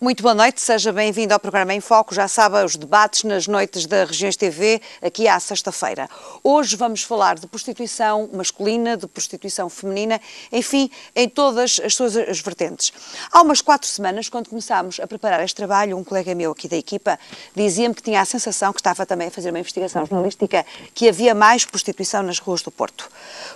Muito boa noite, seja bem-vindo ao programa Em Foco. Já sabe, os debates nas noites da Regiões TV, aqui à sexta-feira. Hoje vamos falar de prostituição masculina, de prostituição feminina, enfim, em todas as suas vertentes. Há umas 4 semanas, quando começámos a preparar este trabalho, um colega meu aqui da equipa dizia-me que tinha a sensação que estava também a fazer uma investigação jornalística, que havia mais prostituição nas ruas do Porto.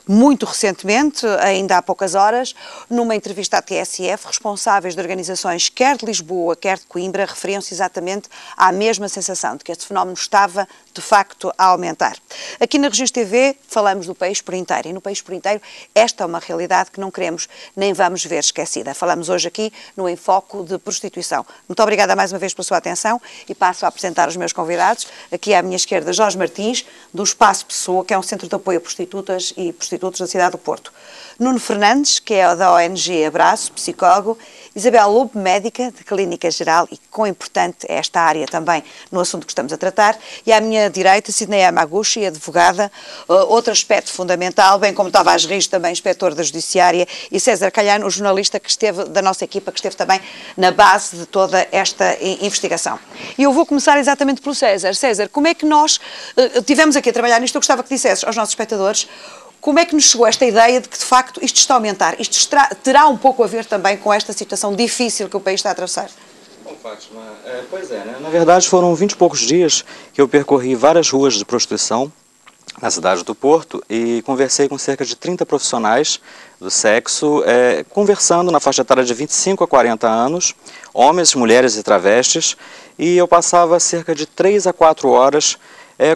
Muito recentemente, ainda há poucas horas, numa entrevista à TSF, responsáveis de organizações quer de Lisboa, quer de Coimbra, referiam-se exatamente à mesma sensação de que este fenómeno estava, de facto, a aumentar. Aqui na Regiões TV falamos do país por inteiro e no país por inteiro esta é uma realidade que não queremos nem vamos ver esquecida. Falamos hoje aqui no Enfoco de prostituição. Muito obrigada mais uma vez pela sua atenção e passo a apresentar os meus convidados. Aqui à minha esquerda, Jorge Martins, do Espaço Pessoa, que é um centro de apoio a prostitutas e prostitutos da cidade do Porto. Nuno Fernandes, que é da ONG Abraço, psicólogo. Isabel Lobo, médica de Clínica Geral e quão importante é esta área também no assunto que estamos a tratar. E à minha direita, Sidney Yamaguchi, advogada, outro aspecto fundamental, bem como Tavares Rios, também inspetor da Judiciária, e César Calhano, o jornalista que esteve, da nossa equipa, que esteve também na base de toda esta investigação. E eu vou começar exatamente pelo César. César, como é que nós tivemos aqui a trabalhar nisto? Eu gostava que dissesses aos nossos espectadores como é que nos chegou esta ideia de que, de facto, isto está a aumentar? Isto terá um pouco a ver também com esta situação difícil que o país está a atravessar? Bom, Fátima, pois é, né? Na verdade foram 20 e poucos dias que eu percorri várias ruas de prostituição na cidade do Porto e conversei com cerca de 30 profissionais do sexo, conversando na faixa etária de 25 a 40 anos, homens, mulheres e travestis, e eu passava cerca de 3 a 4 horas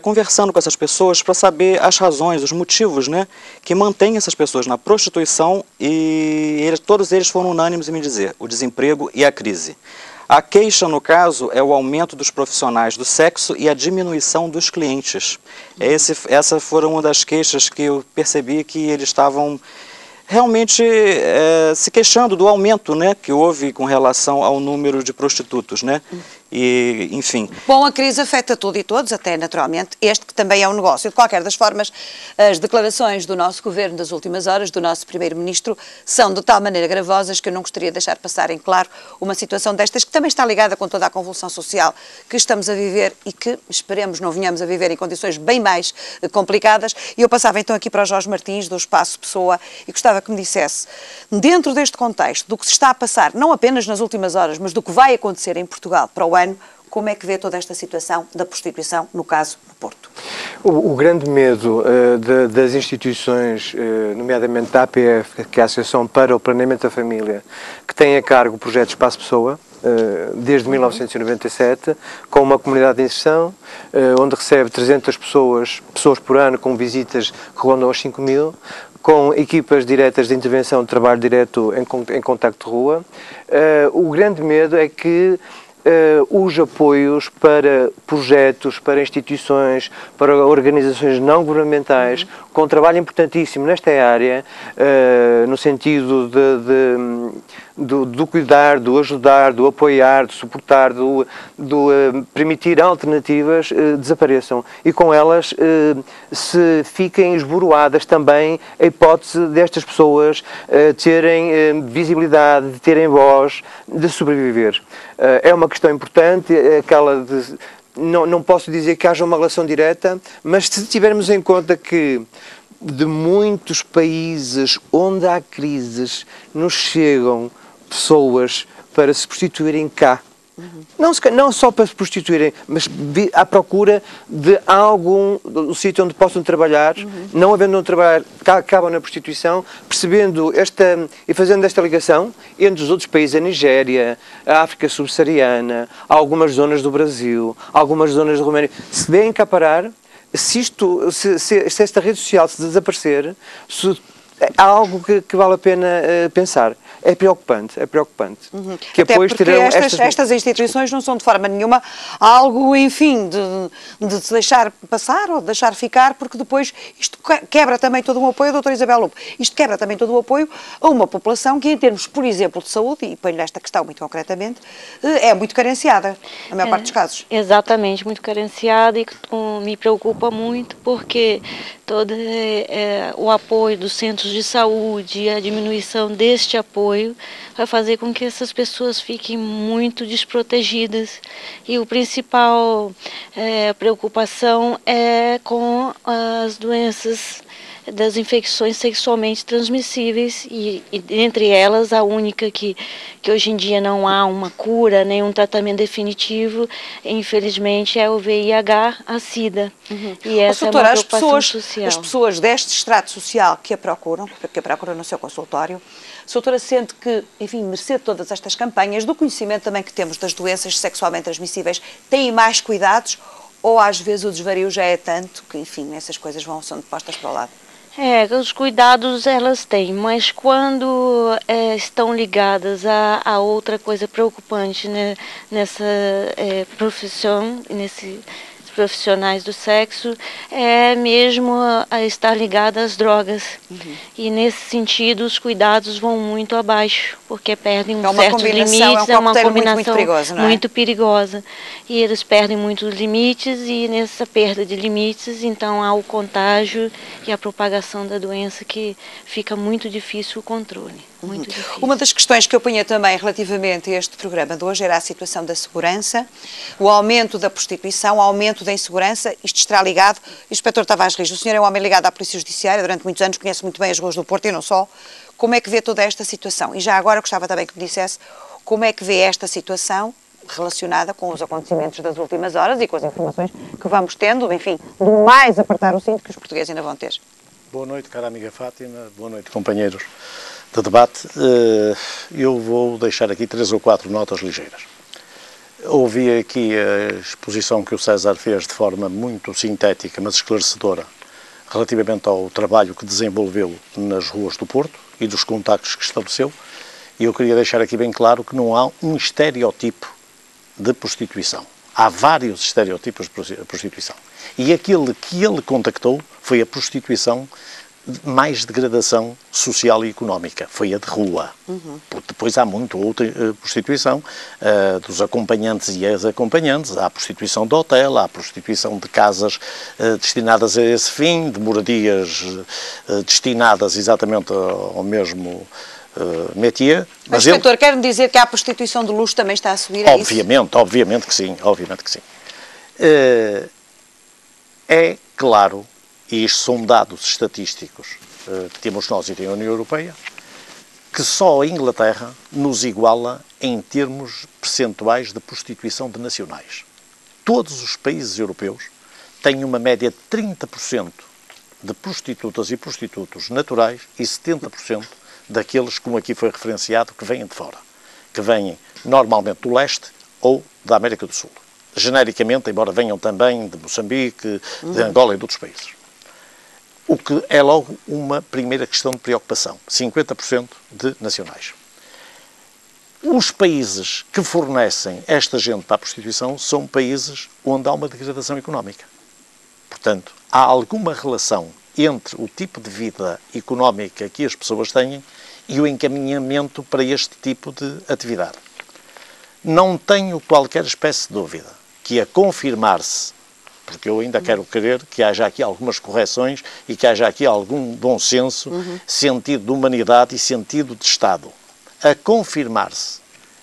conversando com essas pessoas para saber as razões, os motivos, né, que mantêm essas pessoas na prostituição, e todos eles foram unânimes em me dizer o desemprego e a crise. A queixa, no caso, é o aumento dos profissionais do sexo e a diminuição dos clientes. Essa foram uma das queixas que eu percebi que eles estavam realmente se queixando do aumento, né, que houve com relação ao número de prostitutos, né? E, enfim. Bom, a crise afeta tudo e todos, até naturalmente este que também é um negócio. De qualquer das formas, as declarações do nosso governo das últimas horas, do nosso primeiro-ministro, são de tal maneira gravosas que eu não gostaria de deixar passar em claro uma situação destas que também está ligada com toda a convulsão social que estamos a viver e que esperemos não venhamos a viver em condições bem mais complicadas. E eu passava então aqui para o Jorge Martins, do Espaço Pessoa, e gostava que me dissesse, dentro deste contexto, do que se está a passar, não apenas nas últimas horas, mas do que vai acontecer em Portugal para o ano, como é que vê toda esta situação da prostituição, no caso do Porto? O grande medo das instituições, nomeadamente da APF, que é a Associação para o Planeamento da Família, que tem a cargo o projeto Espaço Pessoa, desde 1997, com uma comunidade de inserção, onde recebe 300 pessoas por ano, com visitas que rondam aos 5.000, com equipas diretas de intervenção de trabalho direto em contacto de rua. O grande medo é que os apoios para projetos, para instituições, para organizações não governamentais, com um trabalho importantíssimo nesta área, no sentido do cuidar, do ajudar, do apoiar, do suportar, do permitir alternativas, desapareçam. E com elas se fiquem esboroadas também a hipótese destas pessoas terem visibilidade, de terem voz, de sobreviver. É uma questão importante, aquela de... Não posso dizer que haja uma relação direta, mas se tivermos em conta que de muitos países onde há crises nos chegam pessoas para se prostituírem cá. Não só para se prostituírem, mas à procura de um sítio onde possam trabalhar, não havendo onde trabalhar, acabam na prostituição, percebendo e fazendo esta ligação entre os outros países, a Nigéria, a África subsaariana, algumas zonas do Brasil, algumas zonas da Roménia, se vêm cá parar, se esta rede social se desaparecer, há algo que vale a pena pensar. É preocupante, é preocupante. Que até depois porque estas instituições não são de forma nenhuma algo, enfim, de se deixar passar ou de deixar ficar, porque depois isto quebra também todo o apoio, doutora Isabel Lobo, isto quebra também todo o apoio a uma população que, em termos, por exemplo, de saúde, e ponho-lhe esta questão muito concretamente, é muito carenciada, na maior parte dos casos. Exatamente, muito carenciada, e que me preocupa muito porque todo o apoio dos centros de saúde, a diminuição deste apoio, vai fazer com que essas pessoas fiquem muito desprotegidas. E o principal preocupação é com as doenças das infecções sexualmente transmissíveis e entre elas a única que hoje em dia não há uma cura, nem um tratamento definitivo, infelizmente, é o VIH, a SIDA. E essa é uma preocupação social. As pessoas deste extrato social que a procuram no seu consultório, a doutora sente que, enfim, mercê de todas estas campanhas, do conhecimento também que temos das doenças sexualmente transmissíveis, têm mais cuidados ou às vezes o desvario já é tanto que, enfim, essas coisas são postas para o lado? Os cuidados elas têm, mas quando estão ligadas a outra coisa preocupante, né, nessa profissão, nesses profissionais do sexo, é mesmo a estar ligada às drogas. E nesse sentido os cuidados vão muito abaixo, porque perdem certos limites, é uma combinação muito perigosa, não é? Muito perigosa. E eles perdem muitos limites e nessa perda de limites, então há o contágio e a propagação da doença que fica muito difícil o controle. Muito difícil. Uma das questões que eu punha também relativamente a este programa de hoje era a situação da segurança, o aumento da prostituição, o aumento da insegurança. Isto estará ligado. Inspetor Tavares Rijo, o senhor é um homem ligado à Polícia Judiciária, durante muitos anos conhece muito bem as ruas do Porto e não só. Como é que vê toda esta situação? E já agora gostava também que me dissesse como é que vê esta situação relacionada com os acontecimentos das últimas horas e com as informações que vamos tendo, enfim, do mais apertar o cinto que os portugueses ainda vão ter. Boa noite, cara amiga Fátima, boa noite, companheiros de debate. Eu vou deixar aqui 3 ou 4 notas ligeiras. Ouvi aqui a exposição que o César fez de forma muito sintética, mas esclarecedora, relativamente ao trabalho que desenvolveu nas ruas do Porto e dos contactos que estabeleceu, e eu queria deixar aqui bem claro que não há um estereotipo de prostituição. Há vários estereotipos de prostituição. E aquele que ele contactou foi a prostituição mais degradação social e económica, foi a de rua. Porque depois há muito outra prostituição, dos acompanhantes e ex-acompanhantes, há a prostituição de hotel, há a prostituição de casas destinadas a esse fim, de moradias destinadas exatamente ao mesmo métier. Mas, inspetor, quer-me dizer que a prostituição de luxo também está a subir? Obviamente que sim, obviamente que sim. É claro, e isto são dados estatísticos que temos nós e tem a União Europeia, que só a Inglaterra nos iguala em termos percentuais de prostituição de nacionais. Todos os países europeus têm uma média de 30% de prostitutas e prostitutos naturais e 70% daqueles, como aqui foi referenciado, que vêm de fora, que vêm normalmente do leste ou da América do Sul. Genericamente, embora venham também de Moçambique, de Angola e de outros países. O que é logo uma primeira questão de preocupação, 50% de nacionais. Os países que fornecem esta gente para a prostituição são países onde há uma degradação económica. Portanto, há alguma relação entre o tipo de vida económica que as pessoas têm e o encaminhamento para este tipo de atividade. Não tenho qualquer espécie de dúvida que a confirmar-se, porque eu ainda quero crer que haja aqui algumas correções e que haja aqui algum bom senso, sentido de humanidade e sentido de Estado. A confirmar-se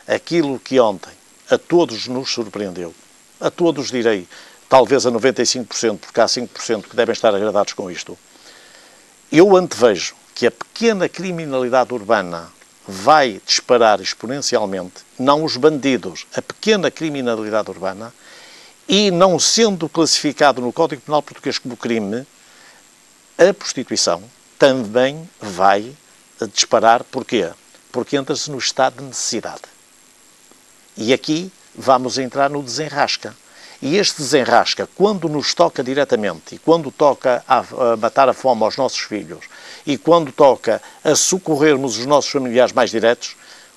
aquilo que ontem a todos nos surpreendeu, a todos direi, talvez a 95%, porque há 5% que devem estar agradados com isto, eu antevejo que a pequena criminalidade urbana vai disparar exponencialmente, não os bandidos, a pequena criminalidade urbana, e não sendo classificado no Código Penal Português como crime, a prostituição também vai disparar. Porquê? Porque entra-se no estado de necessidade. E aqui vamos entrar no desenrasca. E este desenrasca, quando nos toca diretamente, e quando toca a matar a fome aos nossos filhos, e quando toca a socorrermos os nossos familiares mais diretos,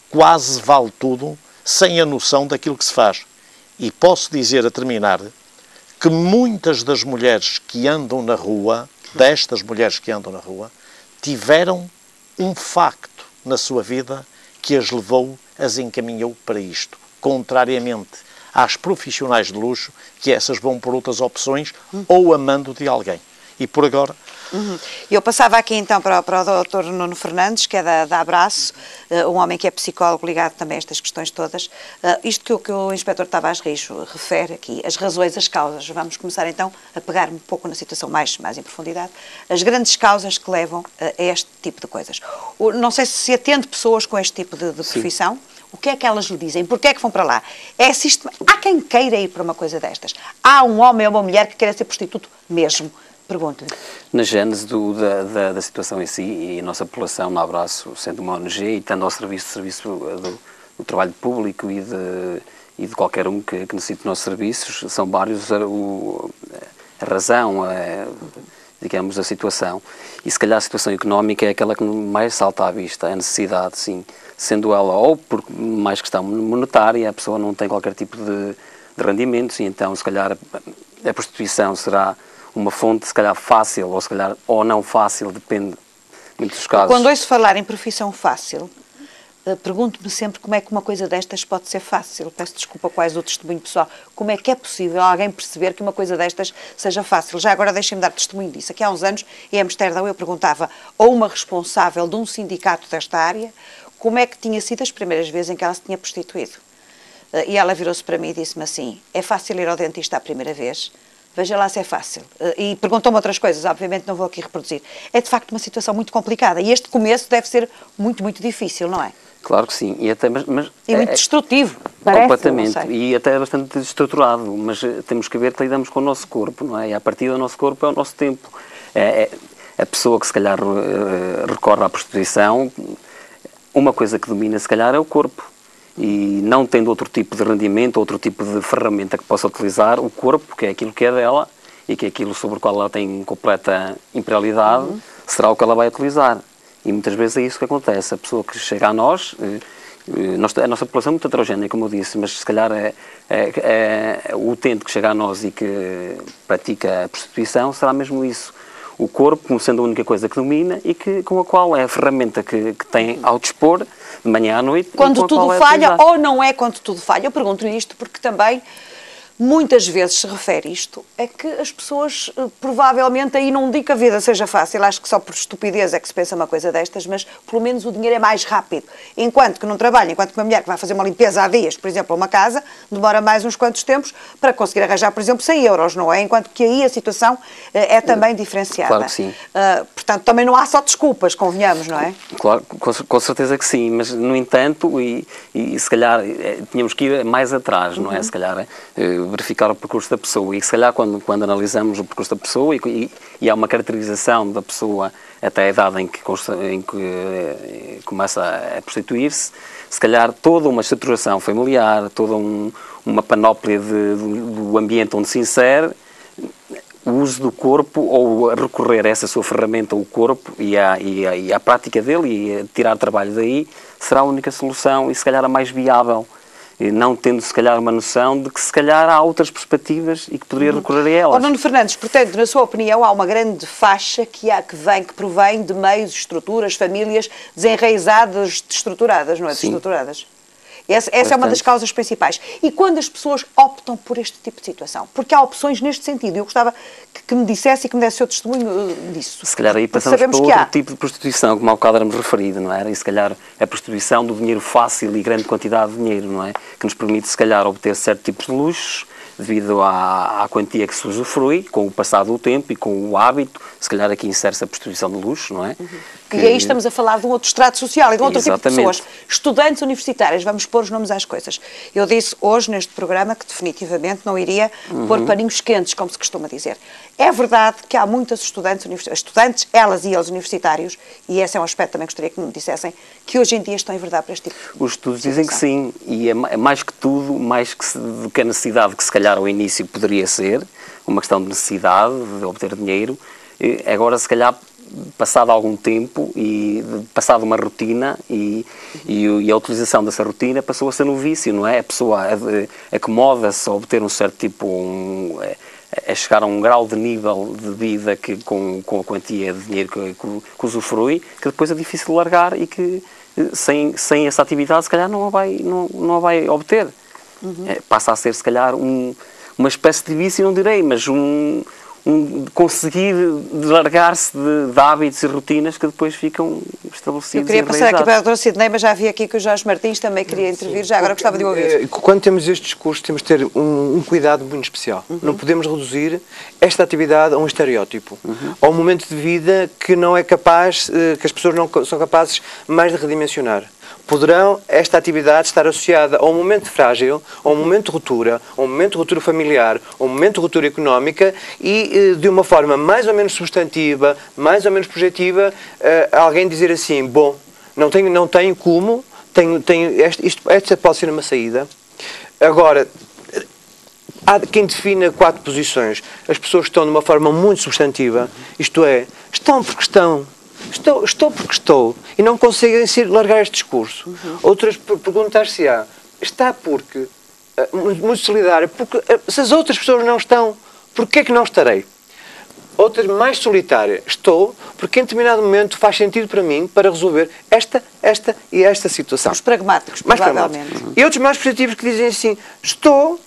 quase vale tudo, sem a noção daquilo que se faz. E posso dizer, a terminar, que muitas das mulheres que andam na rua, destas mulheres que andam na rua, tiveram um facto na sua vida que as levou, as encaminhou para isto. Contrariamente às profissionais de luxo, que essas vão por outras opções ou amando de alguém. e por agora. Eu passava aqui então para o Dr. Nuno Fernandes, que é da Abraço, um homem que é psicólogo ligado também a estas questões todas. Isto que o Inspetor Tavares Rijo refere aqui, as razões, as causas. Vamos começar então a pegar um pouco na situação mais em profundidade. As grandes causas que levam a este tipo de coisas. Não sei se atende pessoas com este tipo de profissão. O que é que elas lhe dizem? Porquê é que vão para lá? Há quem queira ir para uma coisa destas. Há um homem ou uma mulher que queira ser prostituto mesmo. Pergunto-lhe. Na gênese da situação em si, e a nossa população no Abraço, sendo uma ONG e estando ao serviço do trabalho público e de qualquer um que necessite dos nossos serviços, são vários a razão, digamos, a situação. E se calhar a situação económica é aquela que mais salta à vista, a necessidade, sim. Sendo ela ou por mais questão monetária, a pessoa não tem qualquer tipo de rendimentos e então se calhar a prostituição será uma fonte, se calhar fácil, ou se calhar ou não fácil, depende muito dos casos. Quando ouço falar em profissão fácil, pergunto-me sempre como é que uma coisa destas pode ser fácil. Peço desculpa quais o testemunho pessoal. Como é que é possível alguém perceber que uma coisa destas seja fácil? Já agora deixem-me dar testemunho disso. Aqui há uns anos, em Amsterdão, eu perguntava a uma responsável de um sindicato desta área como é que tinha sido as primeiras vezes em que ela se tinha prostituído. E ela virou-se para mim e disse-me assim: é fácil ir ao dentista a primeira vez? Veja lá se é fácil. E perguntou-me outras coisas, obviamente não vou aqui reproduzir. É de facto uma situação muito complicada e este começo deve ser muito, muito difícil, não é? Claro que sim. E até, mas muito destrutivo. Parece, completamente. E até é bastante desestruturado. Mas temos que ver que lidamos com o nosso corpo, não é? E a partir do nosso corpo é o nosso tempo. A pessoa que se calhar recorre à prostituição, uma coisa que domina se calhar é o corpo. E não tendo outro tipo de rendimento, outro tipo de ferramenta que possa utilizar, o corpo, que é aquilo que é dela e que é aquilo sobre o qual ela tem completa imperialidade, será o que ela vai utilizar. E muitas vezes é isso que acontece. A pessoa que chega a nós, a nossa população é muito heterogénea, como eu disse, mas se calhar o utente que chega a nós e que pratica a prostituição será mesmo isso. O corpo, como sendo a única coisa que domina e com a qual é a ferramenta que tem ao dispor, de manhã à noite. Quando tudo falha ou não é quando tudo falha? Eu pergunto-lhe isto porque também muitas vezes se refere isto, é que as pessoas provavelmente, aí não digo que a vida seja fácil, acho que só por estupidez é que se pensa uma coisa destas, mas pelo menos o dinheiro é mais rápido. Enquanto que num trabalho, enquanto que uma mulher que vai fazer uma limpeza há dias, por exemplo, a uma casa, demora mais uns quantos tempos para conseguir arranjar, por exemplo, 100 euros, não é? Enquanto que aí a situação é também diferenciada. Claro que sim. Portanto, também não há só desculpas, convenhamos, não é? Claro, com certeza que sim, mas no entanto, e se calhar tínhamos que ir mais atrás, não é? Se calhar verificar o percurso da pessoa e se calhar quando analisamos o percurso da pessoa e há uma caracterização da pessoa até a idade em que começa a prostituir-se, se calhar toda uma estruturação familiar, toda uma panóplia do ambiente onde se insere, o uso do corpo ou recorrer a essa sua ferramenta, o corpo, e a prática dele e a tirar trabalho daí, será a única solução e se calhar a mais viável. Não tendo, se calhar, uma noção de que, se calhar, há outras perspectivas e que poderia recorrer a elas. Nuno Fernandes, portanto, na sua opinião, há uma grande faixa que provém de meios, estruturas, famílias desenraizadas, destruturadas, não é? Sim. Destruturadas. Essa é uma das causas principais. E quando as pessoas optam por este tipo de situação? Porque há opções neste sentido. Eu gostava que me dissesse e que me desse o seu testemunho disso. Se calhar aí passamos para outro tipo de prostituição, como há bocado éramos referido, não era? E se calhar a prostituição do dinheiro fácil e grande quantidade de dinheiro, não é? Que nos permite, se calhar, obter certo tipo de luxos, devido à quantia que se usufrui, com o passar do tempo e com o hábito, se calhar aqui insere-se a prostituição de luxo, não é? E aí estamos a falar de um outro estrato social e de um outro tipo de pessoas. Estudantes universitários, vamos pôr os nomes às coisas. Eu disse hoje neste programa que definitivamente não iria pôr paninhos quentes, como se costuma dizer. É verdade que há muitas estudantes, elas e eles universitários, e esse é um aspecto também que gostaria que me dissessem, que hoje em dia estão em verdade para este tipo. Os estudos dizem que sim, e é mais que tudo, do que a necessidade que se calhar ao início poderia ser, uma questão de necessidade de obter dinheiro, agora se calhar passado algum tempo e passado uma rotina e a utilização dessa rotina passou a ser um vício, não é? A pessoa acomoda-se a obter um certo tipo, a chegar a um grau de nível de vida que, com a quantia de dinheiro que usufrui, que depois é difícil de largar e que sem essa atividade se calhar não a vai obter. Passa a ser se calhar uma espécie de vício, não direi, mas conseguir largar-se de hábitos e rotinas que depois ficam estabelecidos. Eu queria passar aqui para a doutora Sidney, mas já vi aqui que o Jorge Martins também queria intervir, já agora gostava de ouvir. Quando temos este discurso, temos de ter um cuidado muito especial. Não podemos reduzir esta atividade a um estereótipo, a um momento de vida que não é capaz, que as pessoas não são capazes mais de redimensionar. Poderão esta atividade estar associada a um momento frágil, a um momento de ruptura, a um momento de ruptura familiar, a um momento de ruptura económica e de uma forma mais ou menos substantiva, mais ou menos projetiva, alguém dizer assim, bom, não tenho como, esta pode ser uma saída. Agora, há quem defina 4 posições. As pessoas estão de uma forma muito substantiva, isto é, estão porque estão. Estou porque estou e não conseguem largar este discurso. Outras perguntar-se-á, está porque, muito solidária, porque se as outras pessoas não estão, porquê é que não estarei? Outras mais solitária, estou porque em determinado momento faz sentido para mim para resolver esta e esta situação. Os pragmáticos, provavelmente. E outros mais positivos que dizem assim, estou,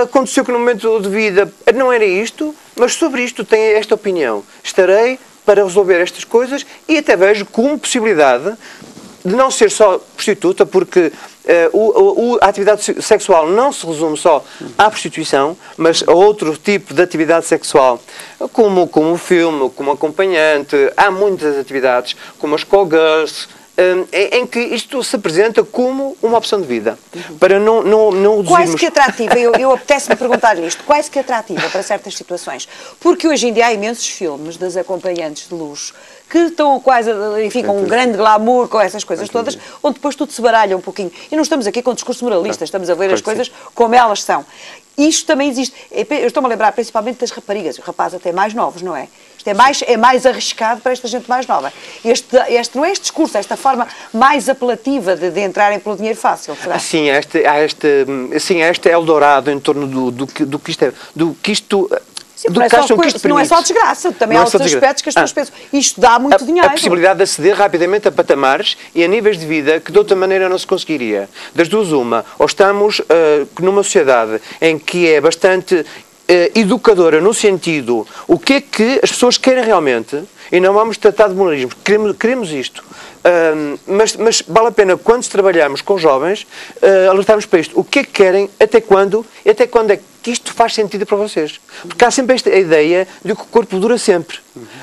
aconteceu que no momento de vida não era isto, mas sobre isto tenho esta opinião. Estarei para resolver estas coisas e até vejo como possibilidade de não ser só prostituta, porque a atividade sexual não se resume só à prostituição, mas a outro tipo de atividade sexual, como o filme, como acompanhante, há muitas atividades, como as call girls, em que isto se apresenta como uma opção de vida, para não reduzirmos... Quase que atrativa, eu apetece-me perguntar-lhe isto, quase que atrativa para certas situações, porque hoje em dia há imensos filmes das acompanhantes de luxo que estão quase, enfim, com um grande glamour, com essas coisas todas, onde depois tudo se baralha um pouquinho. E não estamos aqui com discurso moralista, estamos a ver as coisas como elas são. Isto também existe. Eu estou-me a lembrar principalmente das raparigas, os rapazes até mais novos, não é? Isto é mais arriscado para esta gente mais nova. Não é este discurso, esta forma mais apelativa de entrarem pelo dinheiro fácil, será? Sim, este Eldorado em torno do que isto... Sim, não é só desgraça, também há outros aspectos que as pessoas pensam. Isto dá muito dinheiro. A possibilidade de aceder rapidamente a patamares e a níveis de vida que de outra maneira não se conseguiria. Das duas uma, ou estamos numa sociedade em que é bastante educadora no sentido o que é que as pessoas querem realmente e não vamos tratar de moralismo, queremos isto. Mas vale a pena, quando trabalhamos com jovens, alertarmos para isto. O que é que querem, até quando é que isto faz sentido para vocês? Porque há sempre esta ideia de que o corpo dura sempre.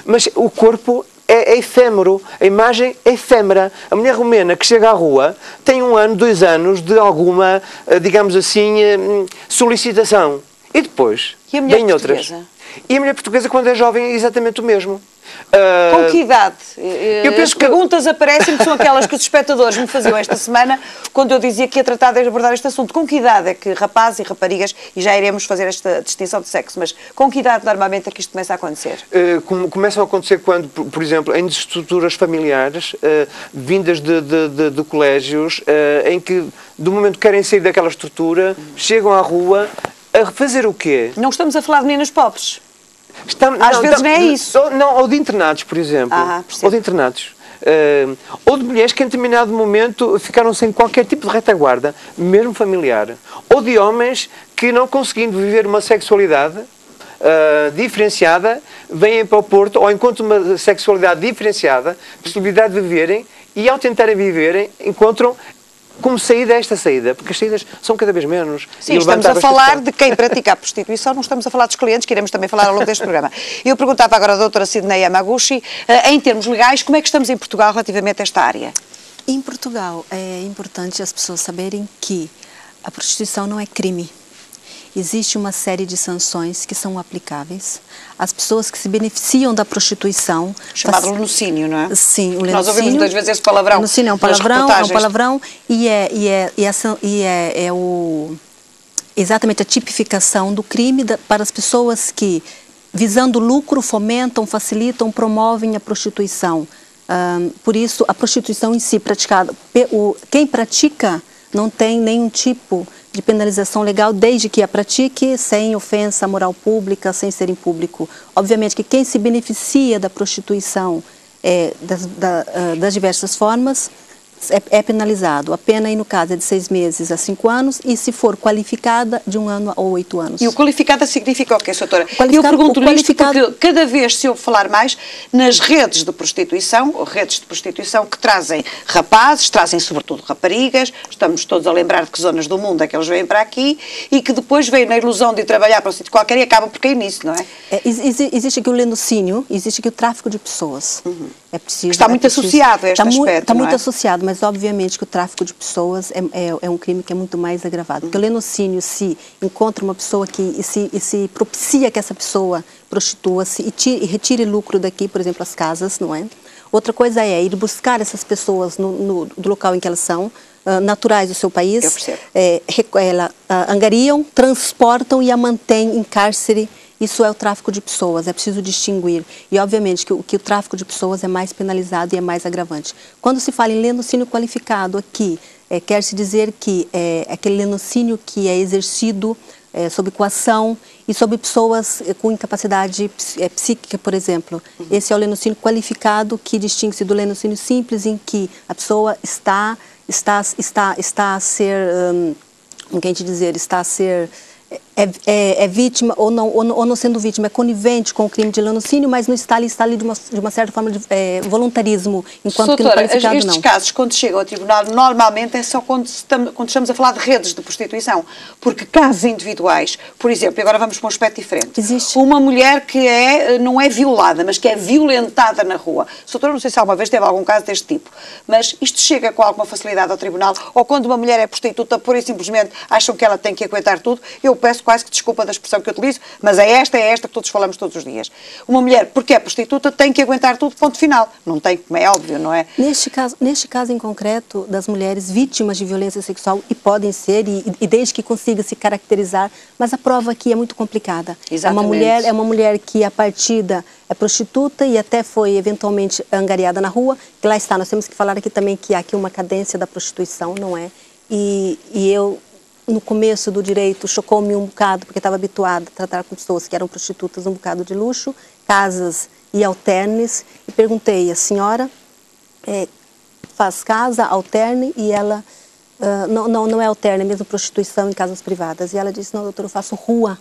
Mas o corpo é efêmero, a imagem é efêmera. A mulher romena que chega à rua tem 1 ano, 2 anos de alguma, digamos assim, solicitação. E depois, vem outras. E a mulher portuguesa, quando é jovem, é exatamente o mesmo. Com que idade? As perguntas aparecem-me, são aquelas que os espectadores me faziam esta semana, quando eu dizia que ia tratar de abordar este assunto. Com que idade é que rapazes e raparigas, e já iremos fazer esta distinção de sexo, mas com que idade normalmente é que isto começa a acontecer? Começam a acontecer quando, por exemplo, em estruturas familiares, vindas de colégios, em que, do momento que querem sair daquela estrutura, chegam à rua a fazer o quê? Não estamos a falar de meninas pobres. Às vezes não é isso. Ou de internados, por exemplo. Ou de internados. Ou de mulheres que em determinado momento ficaram sem qualquer tipo de retaguarda, mesmo familiar. Ou de homens que, não conseguindo viver uma sexualidade diferenciada, vêm para o Porto ou encontram uma sexualidade diferenciada, possibilidade de viverem, e ao tentarem viverem, encontram como saída esta saída, porque as saídas são cada vez menos. Sim, estamos a falar de quem pratica a prostituição, não estamos a falar dos clientes, que iremos também falar ao longo deste programa. Eu perguntava agora à doutora Sidney Yamaguchi, em termos legais, como é que estamos em Portugal relativamente a esta área? Em Portugal, é importante as pessoas saberem que a prostituição não é crime. Existe uma série de sanções que são aplicáveis. As pessoas que se beneficiam da prostituição... Chamado lenocínio, não é? Sim, o lenocínio. Nós ouvimos muitas vezes esse palavrão. O lenocínio é um palavrão, exatamente a tipificação do crime para as pessoas que, visando lucro, fomentam, facilitam, promovem a prostituição. Por isso, a prostituição em si praticada... Quem pratica não tem nenhum tipo de penalização legal, desde que a pratique sem ofensa à moral pública, sem ser em público. Obviamente que quem se beneficia da prostituição das diversas formas é penalizado. A pena aí, no caso, é de 6 meses a 5 anos e, se for qualificada, de 1 ano a 8 anos. E o qualificada significa o quê, doutora? Qualificado, eu pergunto-lhe isto porque cada vez se ouve falar mais nas redes de prostituição que trazem rapazes, trazem sobretudo raparigas, estamos todos a lembrar de que zonas do mundo é que eles vêm para aqui e que depois vêm na ilusão de ir trabalhar para um sítio qualquer e acabam por cair nisso, não é? Existe aqui o lenocínio, existe aqui o tráfico de pessoas. É preciso, está muito associado a este aspecto, está muito associado, mas obviamente que o tráfico de pessoas é um crime que é muito mais agravado. Porque o lenocínio, se encontra uma pessoa e se propicia que essa pessoa prostitua-se e retire lucro daqui, por exemplo, as casas, não é? Outra coisa é ir buscar essas pessoas do local em que elas são, naturais do seu país. Eu percebo. Angariam, transportam e a mantêm em cárcere. Isso é o tráfico de pessoas, é preciso distinguir. E, obviamente, que o tráfico de pessoas é mais penalizado e é mais agravante. Quando se fala em lenocínio qualificado aqui, quer-se dizer que é aquele lenocínio que é exercido sob coação e sobre pessoas com incapacidade psíquica, por exemplo. Esse é o lenocínio qualificado, que distingue-se do lenocínio simples, em que a pessoa está a ser, como que a gente dizer, está a ser... É vítima ou não sendo vítima, é conivente com o crime de lenocínio, mas não está ali de uma certa forma de voluntarismo, enquanto que no qualificado estes não. casos, quando chegam ao tribunal, normalmente é só quando estamos a falar de redes de prostituição, porque casos individuais, por exemplo, e agora vamos para um aspecto diferente, existe uma mulher que não é violada, mas que é violentada na rua. Doutora, não sei se alguma vez teve algum caso deste tipo, mas isto chega com alguma facilidade ao tribunal, ou quando uma mulher é prostituta, pura e simplesmente acham que ela tem que aguentar tudo. Eu peço quase que desculpa da expressão que eu utilizo, mas é esta que todos falamos todos os dias. Uma mulher, porque é prostituta, tem que aguentar tudo, ponto final. Não tem, como é óbvio, não é? Neste caso em concreto, das mulheres vítimas de violência sexual, e podem ser, e desde que consiga se caracterizar, mas a prova aqui é muito complicada. Exatamente. É uma mulher que, a partida, é prostituta e até foi eventualmente angariada na rua, que lá está. Nós temos que falar aqui também que há aqui uma cadência da prostituição, não é? E eu... No começo do direito, chocou-me um bocado, porque estava habituada a tratar com pessoas que eram prostitutas, um bocado de luxo, casas e alternes, e perguntei, a senhora faz casa, alterne, e ela, não é alterne, é mesmo prostituição em casas privadas. E ela disse, não, doutora, eu faço rua.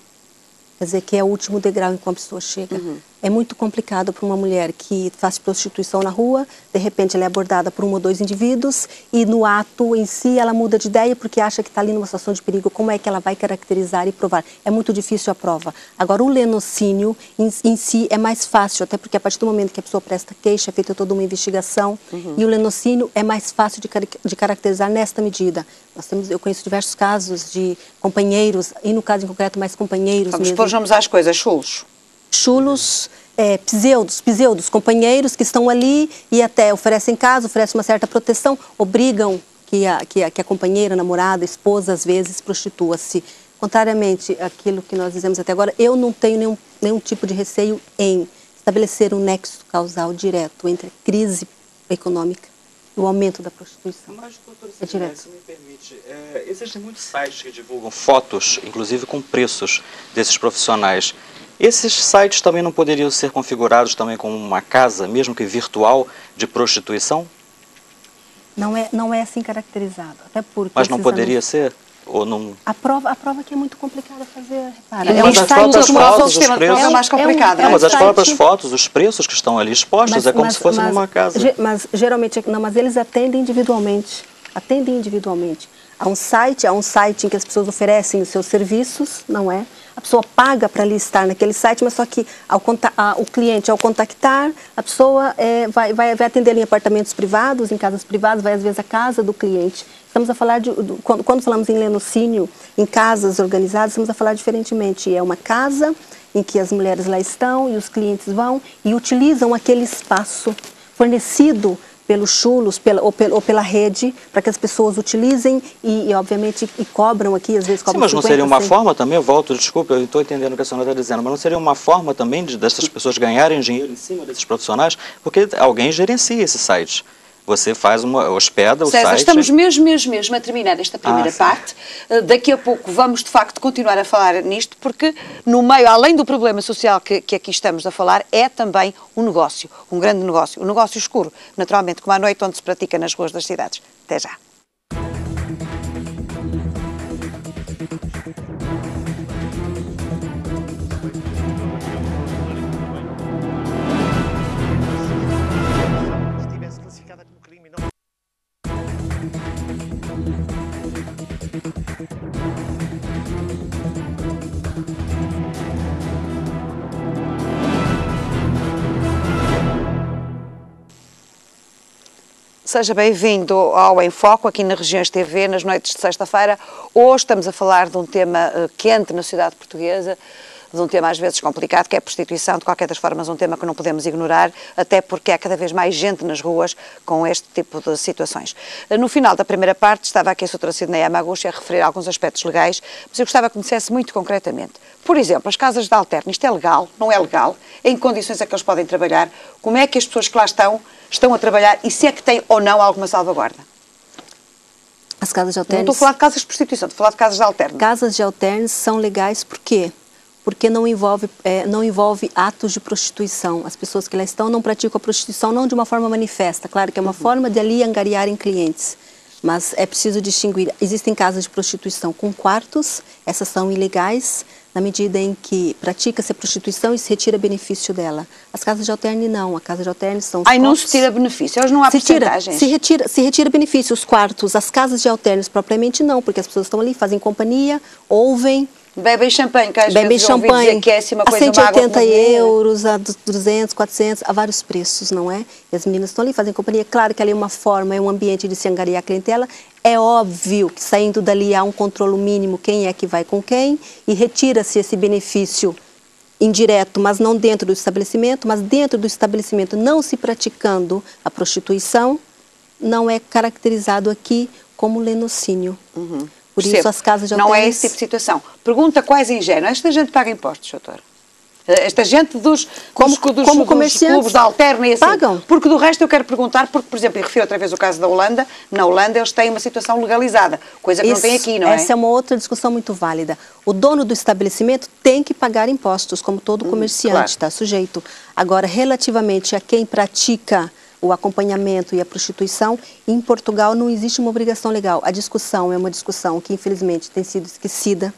Quer dizer, que é o último degrau em que uma pessoa chega. É muito complicado para uma mulher que faz prostituição na rua, de repente ela é abordada por 1 ou 2 indivíduos e no ato em si ela muda de ideia porque acha que está ali numa situação de perigo. Como é que ela vai caracterizar e provar? É muito difícil a prova. Agora, o lenocínio em si é mais fácil, até porque a partir do momento que a pessoa presta queixa, é feita toda uma investigação, e o lenocínio é mais fácil de caracterizar nesta medida. Eu conheço diversos casos de companheiros, e no caso em concreto mais companheiros Vamos mesmo. pôr nomes às coisas, chulos. Chulos, pseudos, companheiros que estão ali e até oferecem casa, oferecem uma certa proteção, obrigam que a companheira, namorada, esposa, às vezes, prostitua-se. Contrariamente àquilo que nós dizemos até agora, eu não tenho nenhum tipo de receio em estabelecer um nexo causal direto entre a crise econômica e o aumento da prostituição. Mas, doutor, se me permite, existem muitos sites que divulgam fotos, inclusive com preços desses profissionais. Esses sites também não poderiam ser configurados também como uma casa, mesmo que virtual, de prostituição? Não é assim caracterizado, até porque... Mas não poderia ser? Ou não... A prova que é muito complicada fazer, repara. Mas as próprias fotos, os preços... É mais complicado. Mas as próprias fotos, os preços que estão ali expostos, é como se fosse numa casa. Mas geralmente, mas eles atendem individualmente. Há um site em que as pessoas oferecem os seus serviços, não é? A pessoa paga para ali estar naquele site, mas só que o cliente, ao contactar, a pessoa vai atender em apartamentos privados, em casas privadas, vai às vezes à casa do cliente. Estamos a falar quando falamos em lenocínio, em casas organizadas, estamos a falar diferentemente. É uma casa em que as mulheres lá estão e os clientes vão e utilizam aquele espaço fornecido pelos chulos ou pela rede, para que as pessoas utilizem e obviamente, cobram aqui, às vezes cobram 50%. Sim, mas não seria uma forma também, eu volto, desculpa, eu estou entendendo o que a senhora está dizendo, mas não seria uma forma também dessas pessoas ganharem dinheiro em cima desses profissionais? Porque alguém gerencia esse site. você faz hospeda o César, site. estamos mesmo a terminar esta primeira parte. Daqui a pouco vamos, de facto, continuar a falar nisto, porque no meio, além do problema social que aqui estamos a falar, é também um negócio, um grande negócio, um negócio escuro, naturalmente, como à noite, onde se pratica nas ruas das cidades. Até já. Seja bem-vindo ao Em Foco, aqui na Regiões TV, nas noites de sexta-feira. Hoje estamos a falar de um tema quente na sociedade portuguesa, de um tema às vezes complicado, que é a prostituição. De qualquer das formas, um tema que não podemos ignorar, até porque há cada vez mais gente nas ruas com este tipo de situações. No final da primeira parte, estava aqui a doutora Sidney Yamaguchi a referir alguns aspectos legais, mas eu gostava que conhecesse muito concretamente. Por exemplo, as casas de alterno, isto é legal? Não é legal? Em que condições é que eles podem trabalhar? Como é que as pessoas que lá estão a trabalhar e se é que têm ou não alguma salvaguarda? As casas de alternos... Não estou a falar de casas de prostituição, estou a falar de casas de alterno. Casas de alternos são legais por quê? Porque não envolve atos de prostituição. As pessoas que lá estão não praticam a prostituição não de uma forma manifesta. Claro que é uma forma de ali angariarem clientes. Mas é preciso distinguir. Existem casas de prostituição com quartos, essas são ilegais, na medida em que pratica-se a prostituição e se retira benefício dela. As casas de alterno não. A casa de alterno são os quartos. Não se tira benefício, hoje não há porcentagens. Se retira benefício, os quartos, as casas de alternos propriamente não, porque as pessoas estão ali, fazem companhia, ouvem. Bebem champanhe, que às vezes ouvi dizer que é assim uma coisa, a 180 euros, a 200, 400, a vários preços, não é? E as meninas estão ali, fazem companhia. Claro que ali é uma forma, é um ambiente de se angariar a clientela. É óbvio que saindo dali há um controle mínimo, quem é que vai com quem, e retira-se esse benefício indireto, mas não dentro do estabelecimento, mas dentro do estabelecimento não se praticando a prostituição, não é caracterizado aqui como lenocínio. Por isso as casas de não hotéis... é esse tipo de situação. Pergunta quais ingênuos. Esta gente paga impostos, doutora? Esta gente dos comerciantes, clubes de alterno e assim. Pagam. Porque do resto eu quero perguntar, porque, por exemplo, e refiro outra vez o caso da Holanda, na Holanda eles têm uma situação legalizada, coisa que não tem aqui, não é? Essa é uma outra discussão muito válida. O dono do estabelecimento tem que pagar impostos, como todo comerciante, está sujeito. Agora, relativamente a quem pratica o acompanhamento e a prostituição, em Portugal não existe uma obrigação legal. A discussão é uma discussão que, infelizmente, tem sido esquecida,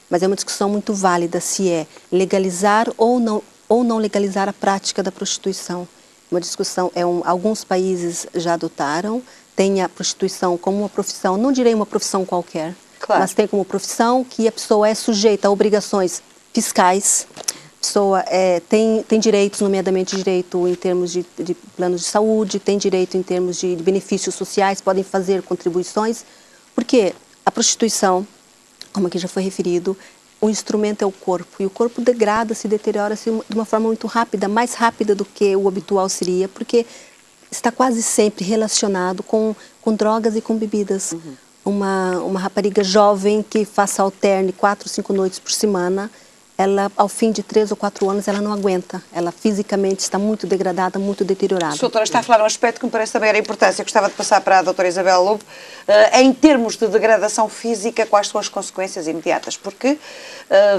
mas é uma discussão muito válida se é legalizar ou não legalizar a prática da prostituição. Uma discussão, alguns países já adotaram, tem a prostituição como uma profissão, não direi uma profissão qualquer, mas tem como profissão que a pessoa é sujeita a obrigações fiscais. A pessoa tem direitos, nomeadamente direito em termos de planos de saúde, tem direito em termos de benefícios sociais, podem fazer contribuições, porque a prostituição, como aqui já foi referido, o instrumento é o corpo, e o corpo degrada-se, deteriora-se de uma forma muito rápida, mais rápida do que o habitual seria, porque está quase sempre relacionado com drogas e com bebidas. Uma rapariga jovem que faça alterne 4 ou 5 noites por semana, ela, ao fim de 3 ou 4 anos, ela não aguenta. Ela fisicamente está muito degradada, muito deteriorada. Doutora, está a falar um aspecto que me parece também era importância. Eu gostava de passar para a doutora Isabel Lobo. Em termos de degradação física, quais são as consequências imediatas? Porque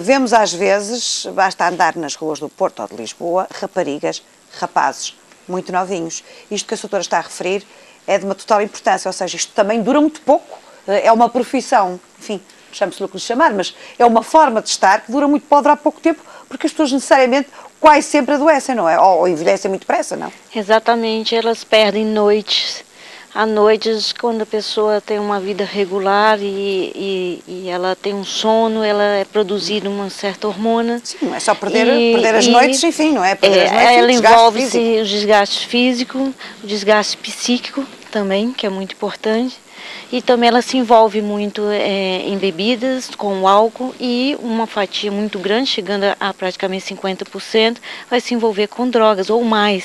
vemos às vezes, basta andar nas ruas do Porto ou de Lisboa, raparigas, rapazes, muito novinhos. Isto que a doutora está a referir é de uma total importância, ou seja, isto também dura muito pouco. É uma profissão, enfim, chame-se o que lhe chamar, mas é uma forma de estar que dura muito, pode durar pouco tempo, porque as pessoas necessariamente quase sempre adoecem, não é? Ou envelhecem muito depressa, não? Exatamente, elas perdem noites. Há noites quando a pessoa tem uma vida regular e ela tem um sono, ela é produzida uma certa hormona. Sim, não é só perder as noites, enfim, não é? Perder as noites, ela envolve-se o desgaste físico, o desgaste psíquico também, que é muito importante. E também ela se envolve muito em bebidas, com álcool, e uma fatia muito grande, chegando a praticamente 50%, vai se envolver com drogas, ou mais,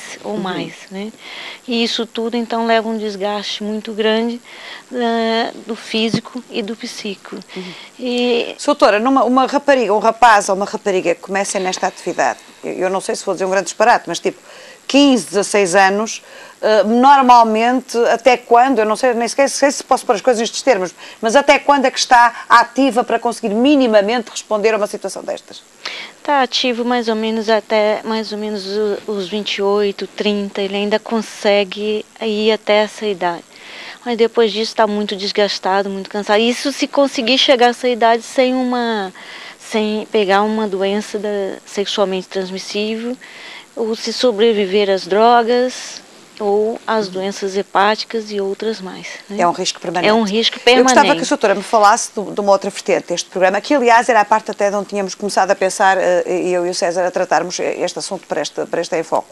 né? E isso tudo, então, leva um desgaste muito grande do físico e do psíquico. Doutora, uma rapariga, um rapaz ou uma rapariga que comecem nesta atividade, eu não sei se vou dizer um grande disparate, mas tipo 15, 16 anos, normalmente, até quando, eu não sei, nem sequer sei se posso pôr as coisas nestes termos, mas até quando é que está ativa para conseguir minimamente responder a uma situação destas? Está ativo mais ou menos até mais ou menos os 28, 30, ele ainda consegue ir até essa idade. Mas depois disso está muito desgastado, muito cansado. Isso se conseguir chegar a essa idade sem pegar uma doença sexualmente transmissível, ou se sobreviver às drogas, ou às doenças hepáticas e outras mais. Né? É um risco permanente. É um risco permanente. Eu gostava que a doutora me falasse de uma outra vertente deste programa, que aliás era a parte até de onde tínhamos começado a pensar, eu e o César, a tratarmos este assunto para este enfoque.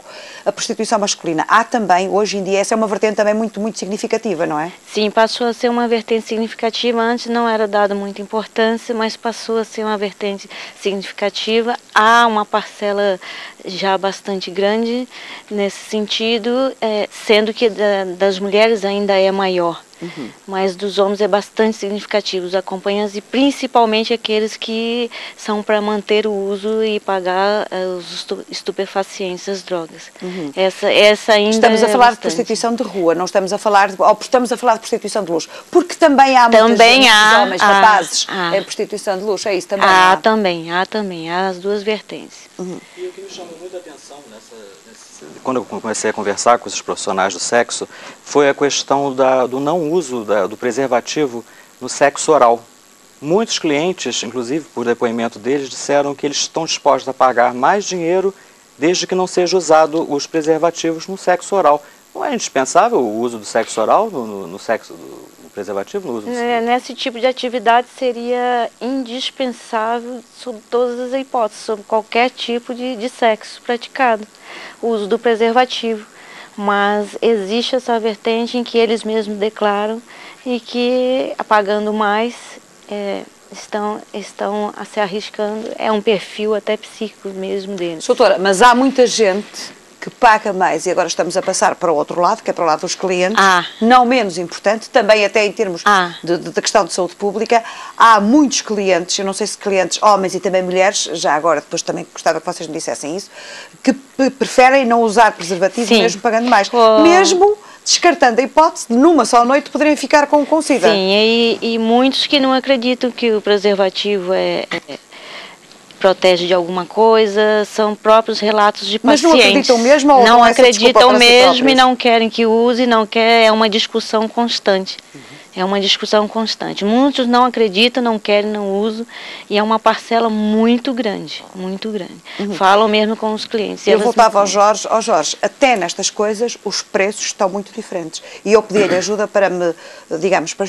A prostituição masculina. Há também, hoje em dia, essa é uma vertente também muito, muito significativa, não é? Sim, passou a ser uma vertente significativa. Antes não era dada muita importância, mas passou a ser uma vertente significativa. Há uma parcela já bastante grande nesse sentido, sendo que das mulheres ainda é maior. Mas dos homens é bastante significativo, os acompanhantes, e principalmente aqueles que são para manter o uso e pagar os estupefacientes, as drogas. Essa ainda estamos a falar bastante. de prostituição de rua, não estamos a falar estamos a falar de prostituição de luxo, porque também há muitos homens, rapazes em prostituição de luxo, é isso também? Há as duas vertentes. E o que me chamou muita atenção quando eu comecei a conversar com esses profissionais do sexo, foi a questão do não uso do preservativo no sexo oral. Muitos clientes, inclusive por depoimento deles, disseram que eles estão dispostos a pagar mais dinheiro desde que não seja usado os preservativos no sexo oral. Não é indispensável o uso do sexo oral no sexo do preservativo? No uso Nesse tipo de atividade seria indispensável sob todas as hipóteses, sob qualquer tipo de sexo praticado, o uso do preservativo. Mas existe essa vertente em que eles mesmos declaram e que, pagando mais, estão a se arriscando. É um perfil até psíquico mesmo deles. Doutora, mas há muita gente que paga mais, e agora estamos a passar para o outro lado, que é para o lado dos clientes, não menos importante, também até em termos de questão de saúde pública, há muitos clientes, eu não sei se clientes homens e também mulheres, já agora, depois também gostava que vocês me dissessem isso, que preferem não usar preservativo mesmo pagando mais, mesmo descartando a hipótese de numa só noite poderem ficar com o SIDA. Sim, e muitos que não acreditam que o preservativo protege de alguma coisa, são próprios relatos de pacientes. Mas não acreditam mesmo ou não acreditam mesmo e não querem que use, é uma discussão constante. É uma discussão constante. Muitos não acreditam, não querem, não usam, e é uma parcela muito grande, muito grande. Falam mesmo com os clientes. Eu voltava ao Jorge, até nestas coisas os preços estão muito diferentes. E eu pedi-lhe ajuda para me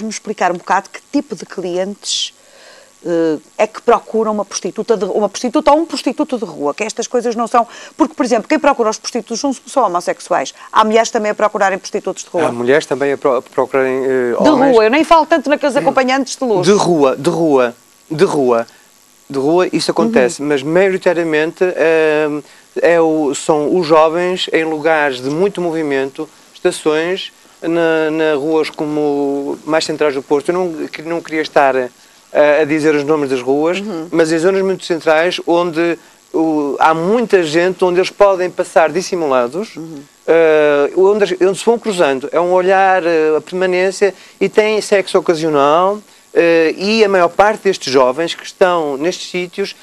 explicar um bocado que tipo de clientes é que procuram uma prostituta ou um prostituto de rua, que estas coisas não são... Porque, por exemplo, quem procura os prostitutos não são homossexuais. Há mulheres também a procurarem prostitutos de rua. Há mulheres também a procurarem homens... De rua, eu nem falo tanto naqueles acompanhantes de luxo. De rua, isso acontece, mas maioritariamente são os jovens em lugares de muito movimento, estações, nas ruas como mais centrais do Porto. Eu não queria estar a dizer os nomes das ruas, mas em zonas muito centrais onde há muita gente, onde eles podem passar dissimulados, onde se vão cruzando. É um olhar, a permanência, e tem sexo ocasional, e a maior parte destes jovens que estão nestes sítios,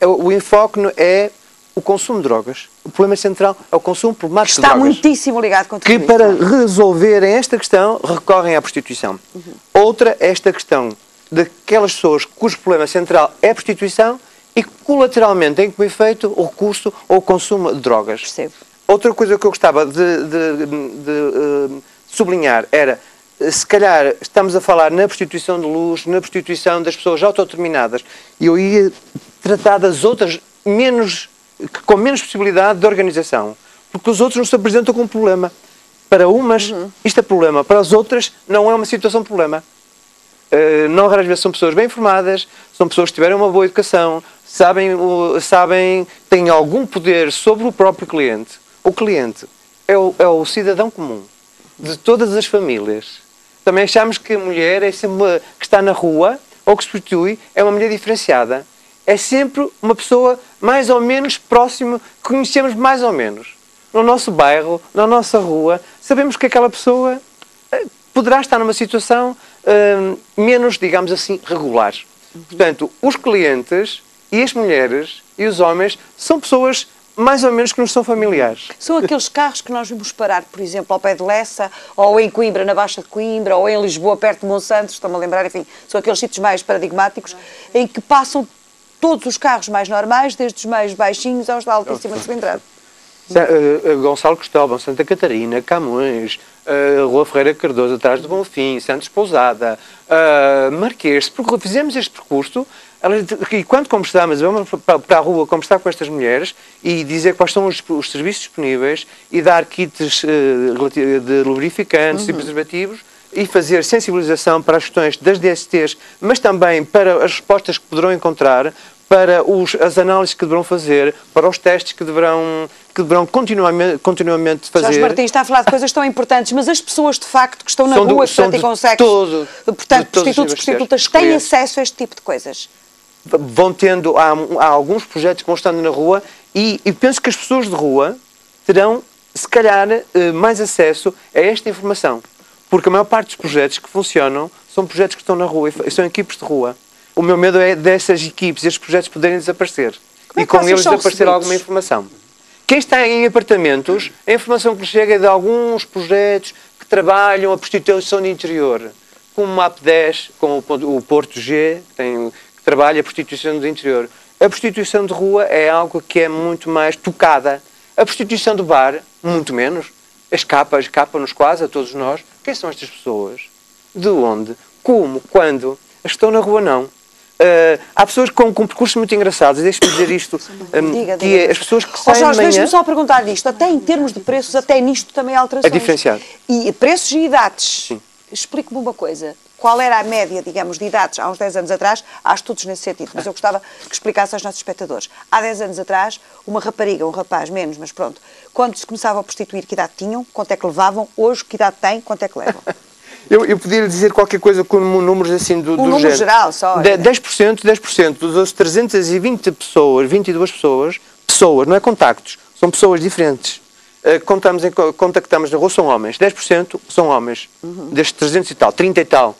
o enfoque é o consumo de drogas. O problema central é o consumo problemático de drogas. Está muitíssimo ligado com tudo isso. Que para resolverem esta questão recorrem à prostituição. Outra é esta questão daquelas pessoas cujo problema central é a prostituição e que colateralmente tem como efeito o recurso ou o consumo de drogas. Percebo. Outra coisa que eu gostava de sublinhar era, se calhar estamos a falar na prostituição de luxo, na prostituição das pessoas autodeterminadas, e eu ia tratar das outras com menos possibilidade de organização, porque os outros não se apresentam como problema. Para umas, isto é problema. Para as outras, não é uma situação de problema. Não raras vezes são pessoas bem informadas, são pessoas que tiveram uma boa educação, sabem, têm algum poder sobre o próprio cliente. O cliente é o cidadão comum de todas as famílias. Também achamos que a mulher é sempre que está na rua ou que se prostitui, é uma mulher diferenciada. é sempre uma pessoa mais ou menos próxima, que conhecemos mais ou menos. No nosso bairro, na nossa rua, sabemos que aquela pessoa poderá estar numa situação menos, digamos assim, regular. Portanto, os clientes e as mulheres e os homens são pessoas mais ou menos que nos são familiares. São aqueles carros que nós vimos parar, por exemplo, ao pé de Lessa, ou em Coimbra, na Baixa de Coimbra, ou em Lisboa, perto de Monsanto, estou-me a lembrar, enfim, são aqueles sítios mais paradigmáticos, em que passam todos os carros mais normais, desde os mais baixinhos aos da altíssima cilindrada. Gonçalo Cristóvão, Santa Catarina, Camões, Rua Ferreira Cardoso, atrás de Bonfim, Santos Pousada, Marquês. Fizemos este percurso e quando conversamos, vamos para a rua conversar com estas mulheres e dizer quais são os serviços disponíveis e dar kits de lubrificantes e preservativos e fazer sensibilização para as questões das DSTs, mas também para as respostas que poderão encontrar, para as análises que deverão fazer, para os testes que deverão continuamente fazer. Jorge Martins está a falar de coisas tão importantes, mas as pessoas, de facto, que estão na rua, que praticam sexo, portanto, prostitutos, prostitutas, têm acesso a este tipo de coisas? Vão tendo, há alguns projetos que vão estando na rua e penso que as pessoas de rua terão, se calhar, mais acesso a esta informação. Porque a maior parte dos projetos que funcionam são projetos que estão na rua, são equipes de rua. O meu medo é dessas equipes, estes projetos poderem desaparecer. E com eles desaparecer alguma informação. Quem está em apartamentos, a informação que lhe chega é de alguns projetos que trabalham a prostituição de interior, como o MAP 10, com o Porto G, que trabalha a prostituição do interior. A prostituição de rua é algo que é muito mais tocada. A prostituição do bar, muito menos. Escapa-nos quase a todos nós. Quem são estas pessoas? De onde? Como? Quando? As que estão na rua não. Há pessoas com percursos muito engraçados, deixe-me dizer isto, que é as pessoas que saem de manhã... Deixe-me só perguntar isto, até em termos de preços, até nisto também há alterações. É diferenciado. E preços e idades. Sim. Explique-me uma coisa, qual era a média, digamos, de idades há uns 10 anos atrás? Há estudos nesse sentido, mas eu gostava que explicasse aos nossos espectadores. Há 10 anos atrás, uma rapariga, um rapaz, menos, mas pronto, quando se começava a prostituir, que idade tinham? Quanto é que levavam? Hoje, que idade têm? Quanto é que levam? Eu podia lhe dizer qualquer coisa com números assim do número género. Geral, só. 10% dos 320 pessoas, 22 pessoas, não é contactos, são pessoas diferentes. Contactamos na rua, são homens. 10% são homens. Destes 300 e tal, 30 e tal.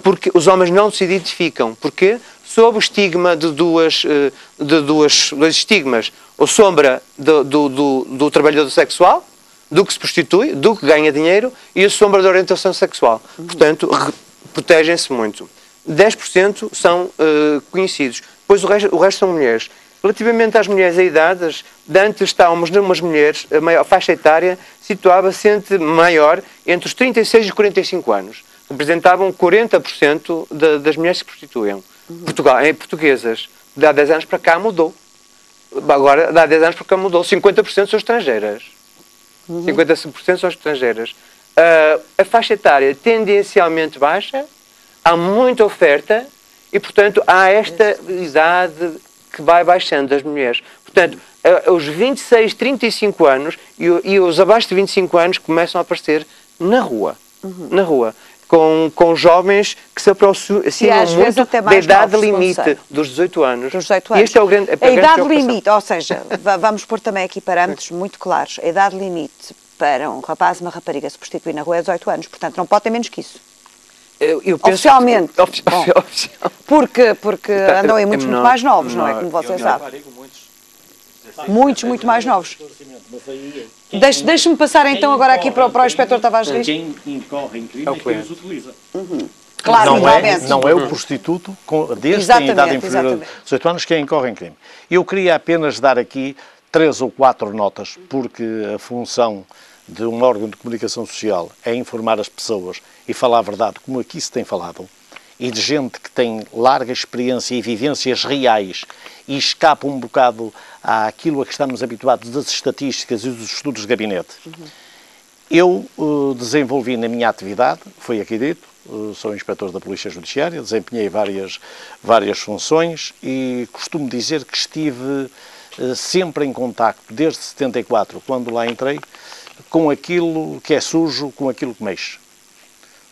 Porque os homens não se identificam. Porquê? Sob o estigma de dois estigmas. A sombra do trabalhador sexual, do que se prostitui, do que ganha dinheiro, e a sombra da orientação sexual. Portanto, protegem-se muito. 10% são conhecidos. Depois o resto são mulheres. Relativamente às mulheres, a idades, de antes estávamos umas mulheres, a faixa etária situava-se maior entre os 36 e os 45 anos. Representavam 40% das mulheres que se prostituíam. Portuguesas. De há 10 anos para cá mudou. Agora, de há 10 anos para cá mudou. 50% são estrangeiras. 50% são estrangeiras. A faixa etária tendencialmente baixa, há muita oferta e, portanto, há esta idade que vai baixando das mulheres. Portanto, os 26, 35 anos e os abaixo de 25 anos começam a aparecer na rua. Na rua. Com jovens que se aproximam muito da idade limite dos 18 anos. Dos 18 anos. E este é o grande, a idade limite, ou seja, vamos pôr também aqui parâmetros muito claros. A idade limite para um rapaz e uma rapariga se prostituir na rua é 18 anos. Portanto, não pode ter menos que isso. Eu penso oficialmente. Porque andam aí muitos muito mais novos, menor, não é? Como vocês eu sabem. Muitos, muito mais novos. Deixe-me passar então agora aqui para o Inspetor Tavares Reis. Quem incorre em crime é quem os utiliza. Claro, não é o prostituto, desde que tem idade inferior a 18 anos, quem incorre em crime. Eu queria apenas dar aqui 3 ou 4 notas, porque a função de um órgão de comunicação social é informar as pessoas e falar a verdade, como aqui se tem falado, e de gente que tem larga experiência e vivências reais e escapa um bocado àquilo a que estamos habituados das estatísticas e dos estudos de gabinete. Eu desenvolvi na minha atividade, foi aqui dito, sou inspetor da Polícia Judiciária, desempenhei várias funções e costumo dizer que estive sempre em contacto, desde 74, quando lá entrei, com aquilo que é sujo, com aquilo que mexe.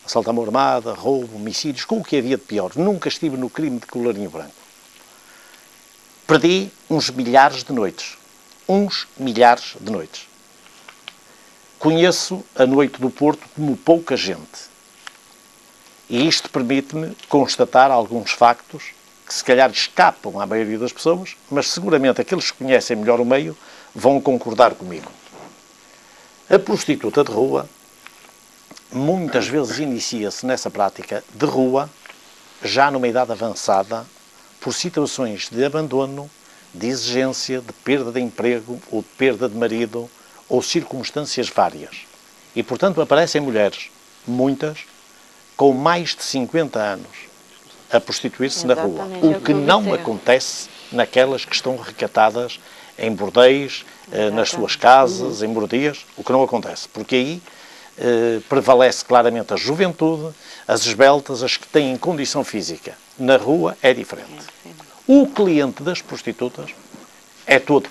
Assalto à mão armada, roubo, homicídios, com o que havia de pior. Nunca estive no crime de colarinho branco. perdi uns milhares de noites. Uns milhares de noites. Conheço a noite do Porto como pouca gente. E isto permite-me constatar alguns factos que se calhar escapam à maioria das pessoas, mas seguramente aqueles que conhecem melhor o meio vão concordar comigo. A prostituta de rua muitas vezes inicia-se nessa prática de rua já numa idade avançada por situações de abandono, de exigência, de perda de emprego ou de perda de marido ou circunstâncias várias. E, portanto, aparecem mulheres, muitas, com mais de 50 anos, a prostituir-se na rua. O que não acontece naquelas que estão recatadas em bordéis, nas suas casas, em moradias, o que não acontece. Porque aí prevalece claramente a juventude, as esbeltas, as que têm condição física. Na rua é diferente. O cliente das prostitutas é todo.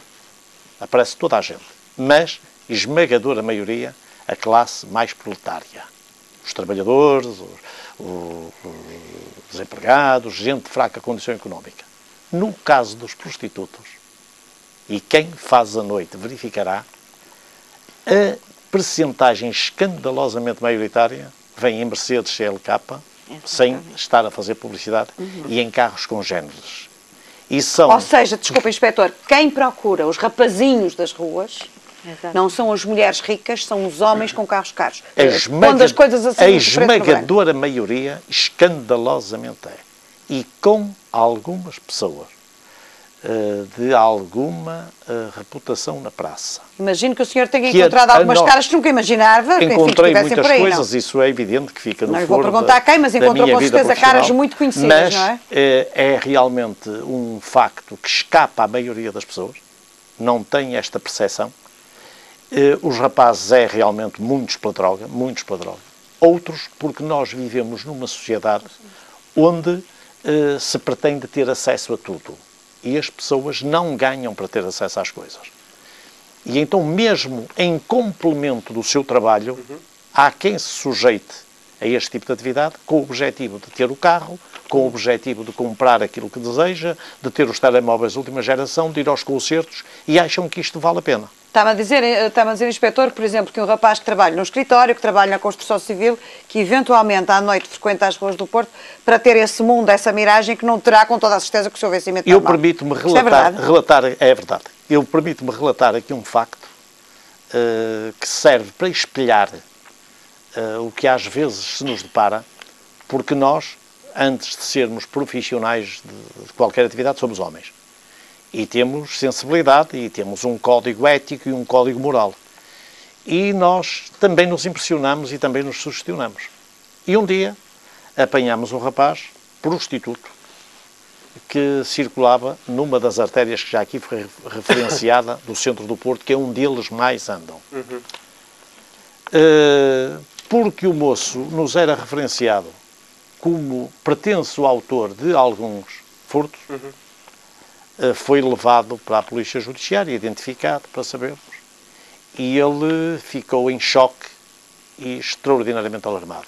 Aparece toda a gente. Mas, esmagadora maioria, a classe mais proletária. Os trabalhadores, os desempregados, gente de fraca condição económica. No caso dos prostitutos, e quem faz a noite verificará, a percentagem escandalosamente maioritária vem em Mercedes CLK, sem estar a fazer publicidade, e em carros congêneres. E são... Ou seja, desculpa, inspetor, quem procura os rapazinhos das ruas não são as mulheres ricas, são os homens com carros caros. Quando as coisas assim, a esmagadora maioria, escandalosamente é. E com algumas pessoas de alguma reputação na praça. Imagino que o senhor tenha encontrado algumas caras que nunca imaginava. Encontrei enfim, muitas por aí, coisas, não? isso é evidente que fica no Não foro vou perguntar a quem, mas encontrou com certeza caras muito conhecidas, mas, não é? É realmente um facto que escapa à maioria das pessoas, não tem esta percepção. Os rapazes é realmente muitos pela droga, outros porque nós vivemos numa sociedade onde se pretende ter acesso a tudo. E as pessoas não ganham para ter acesso às coisas. E então, mesmo em complemento do seu trabalho, há quem se sujeite a este tipo de atividade com o objetivo de ter o carro, com o objetivo de comprar aquilo que deseja, de ter os telemóveis de última geração, de ir aos concertos, e acham que isto vale a pena. Está-me a dizer, inspetor, por exemplo, que um rapaz que trabalha no escritório, que trabalha na construção civil, que eventualmente à noite frequenta as ruas do Porto, para ter esse mundo, essa miragem, que não terá com toda a certeza que o seu vencimento Eu normal. permito-me É verdade. Eu permito-me relatar aqui um facto que serve para espelhar o que às vezes se nos depara, porque nós, antes de sermos profissionais de qualquer atividade, somos homens. E temos sensibilidade, e temos um código ético e um código moral. E nós também nos impressionamos e também nos sugestionamos. E um dia apanhámos um rapaz, prostituto, que circulava numa das artérias que já aqui foi referenciada do centro do Porto, que é onde eles mais andam. Porque o moço nos era referenciado como pretenso autor de alguns furtos, foi levado para a Polícia Judiciária, identificado, para sabermos, e ele ficou em choque e extraordinariamente alarmado.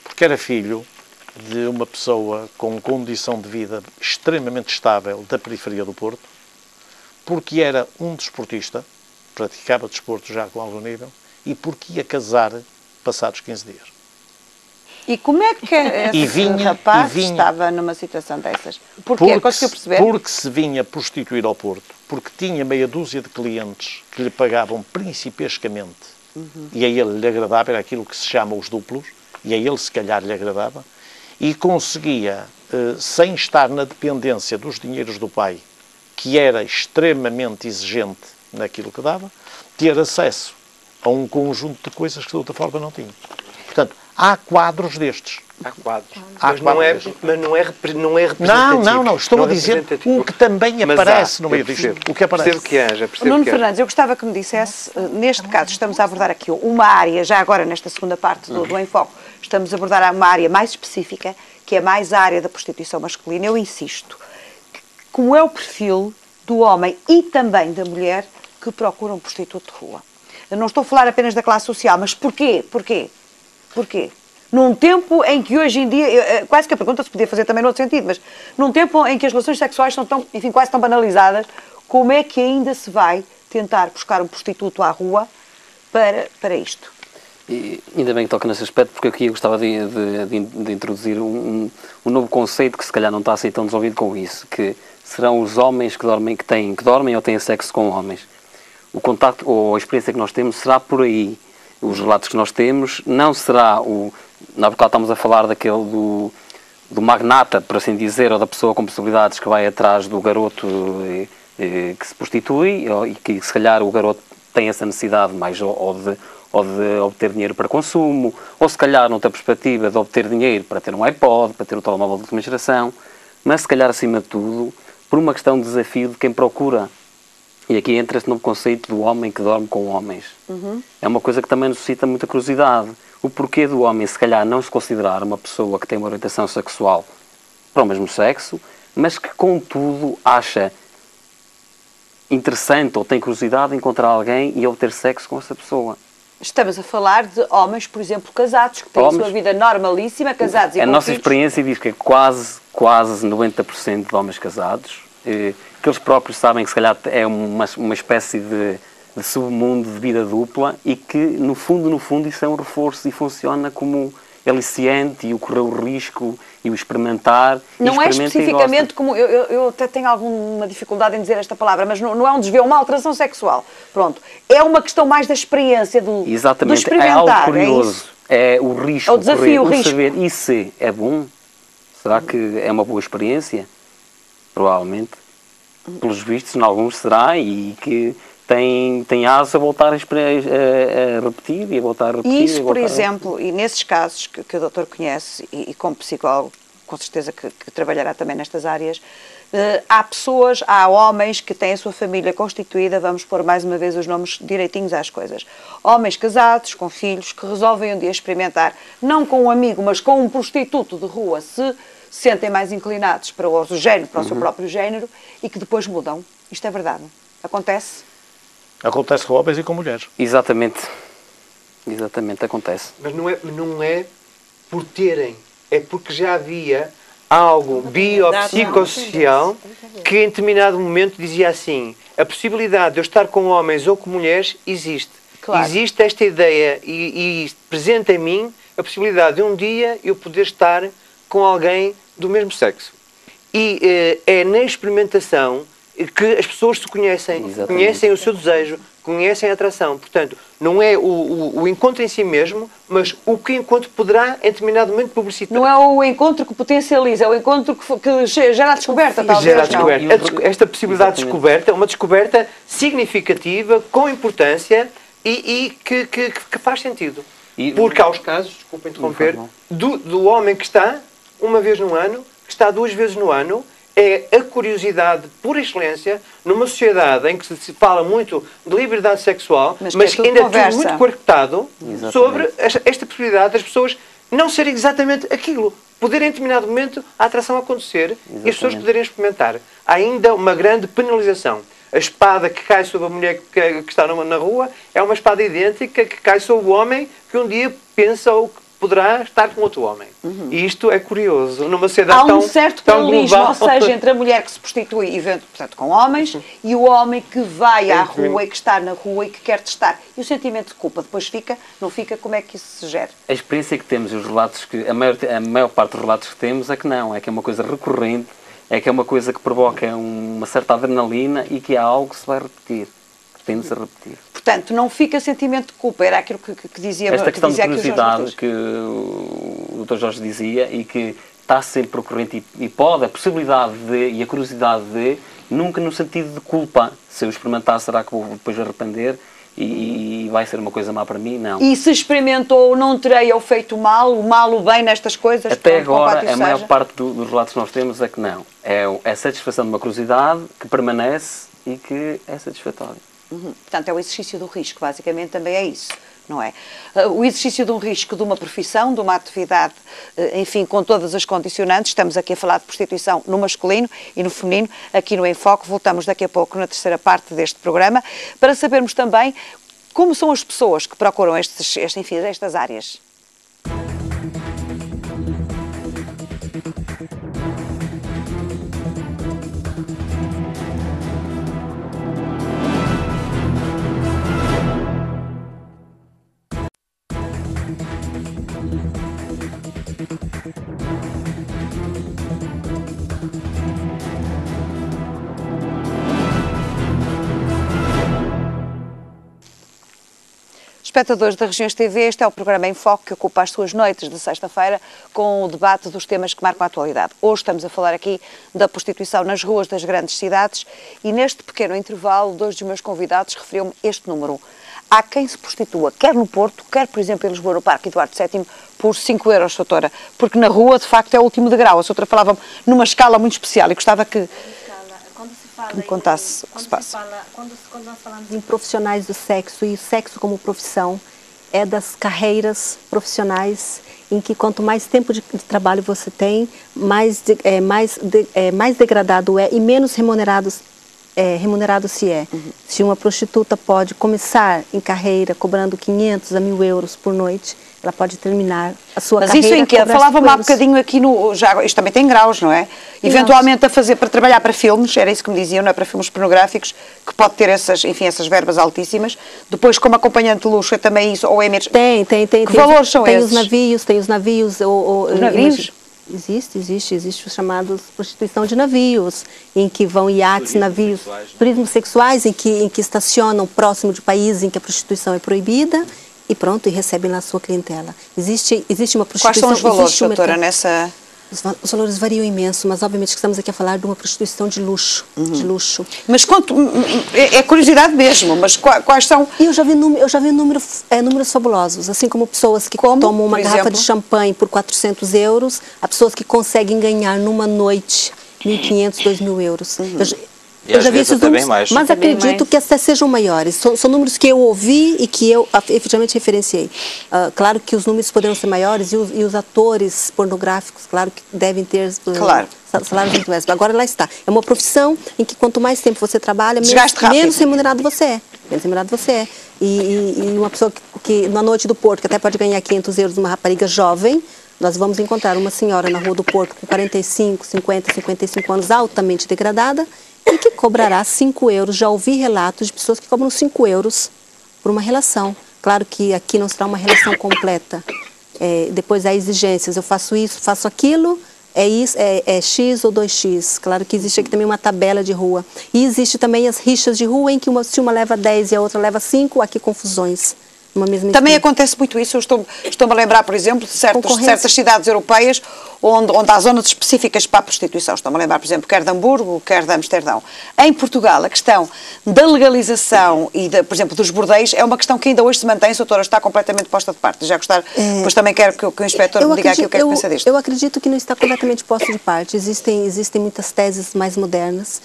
Porque era filho de uma pessoa com condição de vida extremamente estável da periferia do Porto, porque era um desportista, praticava desporto já com algum nível, e porque ia casar passados 15 dias. E como é que esse rapaz estava numa situação dessas? Porquê? Conseguiu perceber? Porque se vinha prostituir ao Porto, porque tinha meia dúzia de clientes que lhe pagavam principescamente, e a ele lhe agradava, era aquilo que se chama os duplos, e a ele se calhar lhe agradava, e conseguia, sem estar na dependência dos dinheiros do pai, que era extremamente exigente naquilo que dava, ter acesso a um conjunto de coisas que de outra forma não tinha. Portanto, há quadros destes. Há quadros. Mas não é representativo. Não. Estou a dizer o que também aparece no meio disto. O que aparece. Percebo que haja. Nuno Fernandes, eu gostava que me dissesse, neste caso, estamos a abordar aqui uma área, já agora nesta segunda parte do Enfoque, estamos a abordar uma área mais específica, que é mais a área da prostituição masculina. Eu insisto, como é o perfil do homem e também da mulher que procuram prostituto de rua? Eu não estou a falar apenas da classe social, mas porquê? Porquê? num tempo em que hoje em dia, quase que a pergunta se podia fazer também no outro sentido, mas num tempo em que as relações sexuais são tão, enfim, quase tão banalizadas, como é que ainda se vai tentar buscar um prostituto à rua para isto? E ainda bem que toca nesse aspecto, porque aqui eu gostava de introduzir um novo conceito que se calhar não está assim tão desenvolvido com isso, que serão os homens que dormem ou têm sexo com homens. O contacto ou a experiência que nós temos será por aí. Os relatos que nós temos não será na época estamos a falar daquele do magnata, por assim dizer, ou da pessoa com possibilidades que vai atrás do garoto que se prostitui, e que se calhar o garoto tem essa necessidade mais ou de obter dinheiro para consumo, ou se calhar noutra perspectiva de obter dinheiro para ter um iPod, para ter um telemóvel de última geração, mas se calhar acima de tudo por uma questão de desafio de quem procura. E aqui entra este novo conceito do homem que dorme com homens. É uma coisa que também nos suscita muita curiosidade. O porquê do homem, se calhar, não se considerar uma pessoa que tem uma orientação sexual para o mesmo sexo, mas que, contudo, acha interessante ou tem curiosidade em encontrar alguém e obter sexo com essa pessoa. Estamos a falar de homens, por exemplo, casados, que têm a sua vida normalíssima, casados e com A nossa filhos. experiência diz que é quase 90% de homens casados, que eles próprios sabem que se calhar é uma espécie de submundo de vida dupla e que, no fundo, isso é um reforço e funciona como aliciante e o correr o risco e o experimentar. Não é especificamente como... Eu até tenho alguma dificuldade em dizer esta palavra, mas não é um desvio, é uma alteração sexual. Pronto. É uma questão mais da experiência, do experimentar. É algo curioso. É o risco. É o desafio, o risco. Saber, e se é bom? Será que é uma boa experiência? Provavelmente. Pelos vistos, em alguns será, e que tem asa a voltar a repetir e a voltar a repetir. Isso, por exemplo, e nesses casos que o doutor conhece, e como psicólogo, com certeza que trabalhará também nestas áreas, há homens que têm a sua família constituída, vamos pôr mais uma vez os nomes direitinhos às coisas, homens casados, com filhos, que resolvem um dia experimentar, não com um amigo, mas com um prostituto de rua, se sentem mais inclinados para o género, para o seu próprio género, e que depois mudam. Isto é verdade. Acontece? Acontece com homens e com mulheres. Exatamente. Exatamente, acontece. Mas não é por terem, é porque já havia algo biopsicossocial que em determinado momento dizia assim: a possibilidade de eu estar com homens ou com mulheres existe. Claro. Existe esta ideia e presente em mim a possibilidade de um dia eu poder estar com alguém do mesmo sexo. E é na experimentação que as pessoas se conhecem, exatamente, conhecem o seu desejo, conhecem a atração. Portanto, não é o encontro em si mesmo, mas o que o encontro poderá, em determinado momento, publicitar. Não é o encontro que potencializa, é o encontro que gera a descoberta, talvez. Gera a descoberta. Esta possibilidade de descoberta é uma descoberta significativa, com importância e que faz sentido. Porque há os casos, desculpa interromper, do homem que está uma vez no ano, que está 2 vezes no ano. É a curiosidade por excelência numa sociedade em que se fala muito de liberdade sexual, mas ainda é tudo muito conectado sobre esta possibilidade das pessoas não serem exatamente aquilo. Poderem, em determinado momento, a atração acontecer, exatamente, e as pessoas poderem experimentar. Há ainda uma grande penalização. A espada que cai sobre a mulher que está na rua é uma espada idêntica que cai sobre o homem que um dia pensa ou que poderá estar com outro homem. E isto é curioso, numa sociedade há um certo paralelismo, ou seja, entre a mulher que se prostitui, portanto, com homens, e o homem que vai à rua e que está na rua e que quer testar. E o sentimento de culpa depois fica, não fica, como é que isso se gera? A experiência que temos e os relatos que, a maior parte dos relatos que temos é que não, é que é uma coisa recorrente, é que é uma coisa que provoca uma certa adrenalina e que é algo que se vai repetir, que tende-se a repetir. Portanto, não fica sentimento de culpa, era aquilo que dizia esta questão dizia de curiosidade que o Dr. Jorge dizia e que está sempre recorrente e pode, a possibilidade e a curiosidade nunca no sentido de culpa. Se eu experimentar, será que vou depois arrepender e vai ser uma coisa má para mim? Não. E se experimentou, não terei eu feito mal, o bem nestas coisas? Até agora, a maior parte dos relatos que nós temos é que não. É a satisfação de uma curiosidade que permanece e que é satisfatória. Portanto, é o exercício do risco, basicamente também é isso, não é? O exercício de um risco de uma profissão, de uma atividade, enfim, com todas as condicionantes. Estamos aqui a falar de prostituição no masculino e no feminino, aqui no Enfoque. Voltamos daqui a pouco na terceira parte deste programa, para sabermos também como são as pessoas que procuram estas áreas. Espectadores da Regiões TV, este é o programa Em Foco que ocupa as suas noites de sexta-feira com o debate dos temas que marcam a atualidade. Hoje estamos a falar aqui da prostituição nas ruas das grandes cidades e neste pequeno intervalo, dois dos meus convidados referiram-me este número. Há quem se prostitua, quer no Porto, quer, por exemplo, em Lisboa, no Parque Eduardo VII, por 5 euros, doutora, porque na rua, de facto, é o último degrau. A doutora falava numa escala muito especial e gostava que me contasse o que se passa. Quando nós falamos em profissionais do sexo e o sexo como profissão, é das carreiras profissionais em que quanto mais tempo de trabalho você tem, mais degradado é e menos remunerado se é. Se uma prostituta pode começar em carreira cobrando 500 a 1.000 euros por noite, ela pode terminar a sua carreira. Mas isso em que? Falava-me há bocadinho aqui no... isto também tem graus, não é? Eventualmente para trabalhar para filmes, era isso que me diziam, não é? Para filmes pornográficos, que pode ter essas verbas altíssimas. Depois, como acompanhante de luxo, é também isso, ou é menos... Tem. Que valores são esses? Tem os navios. Os navios? Existe os chamados prostituição de navios, em que vão iates, navios, turismos sexuais, em que estacionam próximo de países em que a prostituição é proibida e pronto, e recebem lá a sua clientela. Existe uma prostituição... Quais são os valores, doutora, nessa... Os valores variam imenso, mas obviamente que estamos aqui a falar de uma prostituição de luxo. Mas quanto... É curiosidade mesmo, mas quais são... Eu já vi números fabulosos, assim como pessoas que tomam uma garrafa de champanhe por 400 euros, há pessoas que conseguem ganhar numa noite 1.500, 2.000 euros. Eu já vi esses números, mas acredito que até sejam maiores. São números que eu ouvi e que eu efetivamente referenciei. Claro que os números poderão ser maiores e os atores pornográficos, claro que devem ter salários muito mais. Agora lá está. É uma profissão em que quanto mais tempo você trabalha, menos remunerado você é. E uma pessoa que na noite do Porto, que até pode ganhar 500 euros, uma rapariga jovem, nós vamos encontrar uma senhora na rua do Porto com 45, 50, 55 anos, altamente degradada, e que cobrará 5 euros. Já ouvi relatos de pessoas que cobram 5 euros por uma relação. Claro que aqui não será uma relação completa. Depois há exigências, eu faço isso, faço aquilo, é X ou 2X. Claro que existe aqui também uma tabela de rua. E existe também as rixas de rua, em que se uma leva 10 e a outra leva 5, há aqui confusões. Também acontece muito isso. Eu estou-me a lembrar, por exemplo, de certas cidades europeias onde há zonas específicas para a prostituição. Estou-me a lembrar, por exemplo, quer de Hamburgo, quer de Amsterdão. Em Portugal, a questão da legalização e, por exemplo, dos bordéis é uma questão que ainda hoje se mantém, doutora, está completamente posta de parte. Já gostar, depois também quero que o inspetor me diga aqui o que é que pensa disto. Eu acredito que não está completamente posta de parte. Existem muitas teses mais modernas,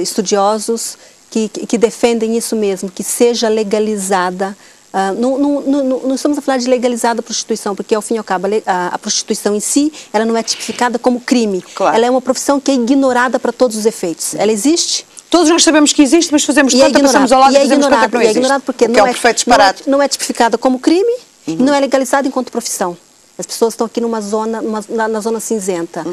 estudiosos que defendem isso mesmo, que seja legalizada. Não estamos a falar de legalizada a prostituição, porque ao fim e ao cabo a prostituição em si, ela não é tipificada como crime. Claro. Ela é uma profissão que é ignorada para todos os efeitos. Ela existe. Todos nós sabemos que existe, mas fazemos conta, passamos ao lado e fazemos conta que não existe. É ignorado porque é um perfeito disparate. Não é tipificada como crime e não é legalizada enquanto profissão. As pessoas estão aqui na zona cinzenta.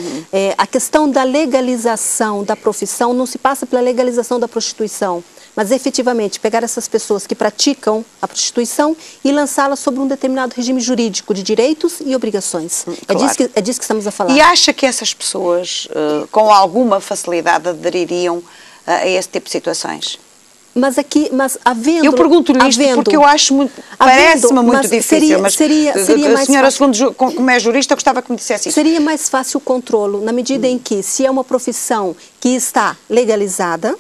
A questão da legalização da profissão não se passa pela legalização da prostituição, mas efetivamente pegar essas pessoas que praticam a prostituição e lançá-las sobre um determinado regime jurídico de direitos e obrigações. Claro. É disso que estamos a falar. E acha que essas pessoas, com alguma facilidade, adeririam a esse tipo de situações? Mas havendo... Eu pergunto-lhe isto porque eu acho muito... Parece-me muito difícil, mas seria a senhora, segundo como é jurista, gostava que me dissesse isso. Seria mais fácil o controlo, na medida em que, se é uma profissão que está legalizada,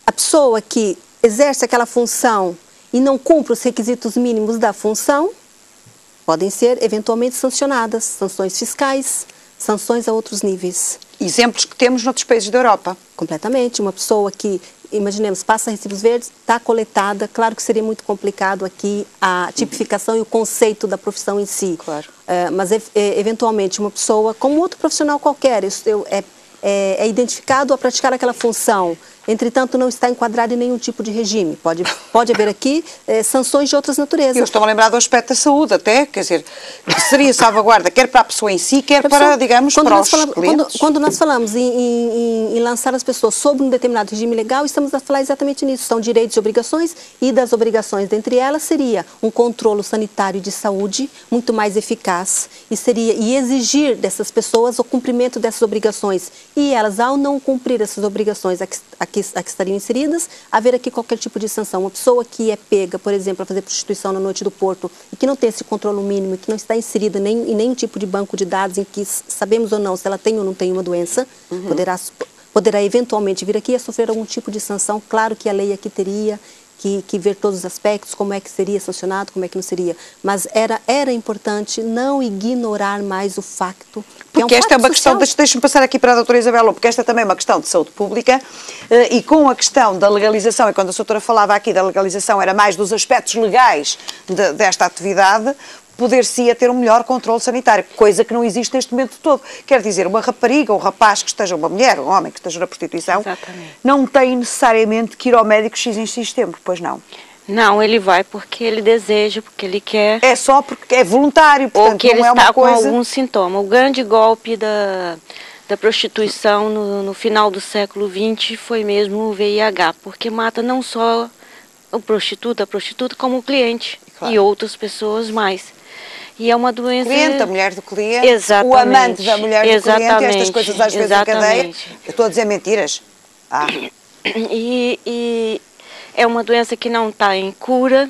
a pessoa que exerce aquela função e não cumpre os requisitos mínimos da função, podem ser eventualmente sancionadas, sanções fiscais, sanções a outros níveis. Exemplos que temos noutros países da Europa. Completamente. Uma pessoa que, imaginemos, passa recibos verdes, está coletada, claro que seria muito complicado aqui a tipificação e o conceito da profissão em si. Claro. Mas, eventualmente, uma pessoa, como outro profissional qualquer, é identificado a praticar aquela função, entretanto não está enquadrado em nenhum tipo de regime. Pode haver aqui sanções de outras naturezas. Eu estou a lembrar do aspecto da saúde até, quer dizer, que seria salvaguarda quer para a pessoa em si, quer para, digamos, para os clientes. Quando nós falamos em lançar as pessoas sobre um determinado regime legal, estamos a falar exatamente nisso. São direitos e obrigações, e das obrigações, dentre elas, seria um controle sanitário de saúde muito mais eficaz e exigir dessas pessoas o cumprimento dessas obrigações. E elas, ao não cumprir essas obrigações a que estariam inseridas, haver aqui qualquer tipo de sanção. Uma pessoa que é pega, por exemplo, a fazer prostituição na noite do Porto e que não tem esse controle mínimo, que não está inserida em nenhum tipo de banco de dados em que sabemos ou não se ela tem ou não tem uma doença, poderá eventualmente vir aqui a sofrer algum tipo de sanção. Claro que a lei aqui teria que ver todos os aspectos, como é que seria sancionado, como é que não seria. Mas era importante não ignorar mais o facto. Porque esta é uma questão, deixa-me passar aqui para a doutora Isabel, porque esta também é uma questão de saúde pública, e com a questão da legalização, e quando a doutora falava aqui da legalização, era mais dos aspectos legais desta atividade, poder-se-ia ter um melhor controle sanitário, coisa que não existe neste momento todo. Quer dizer, uma rapariga, um rapaz que esteja, uma mulher, um homem que esteja na prostituição, não tem necessariamente que ir ao médico X em X tempo, pois não? Não, ele vai porque ele deseja, porque ele quer. É só porque é voluntário, portanto, ou que ele não é uma está coisa... com algum sintoma. O grande golpe da prostituição no final do século XX foi mesmo o VIH, porque mata não só o prostituto, a prostituta, como o cliente, claro, e outras pessoas mais. E é uma doença... Cliente, a mulher do cliente, exatamente, o amante da mulher do cliente, estas coisas às vezes exatamente, em cadeia. Eu estou a dizer mentiras? E é uma doença que não está em cura,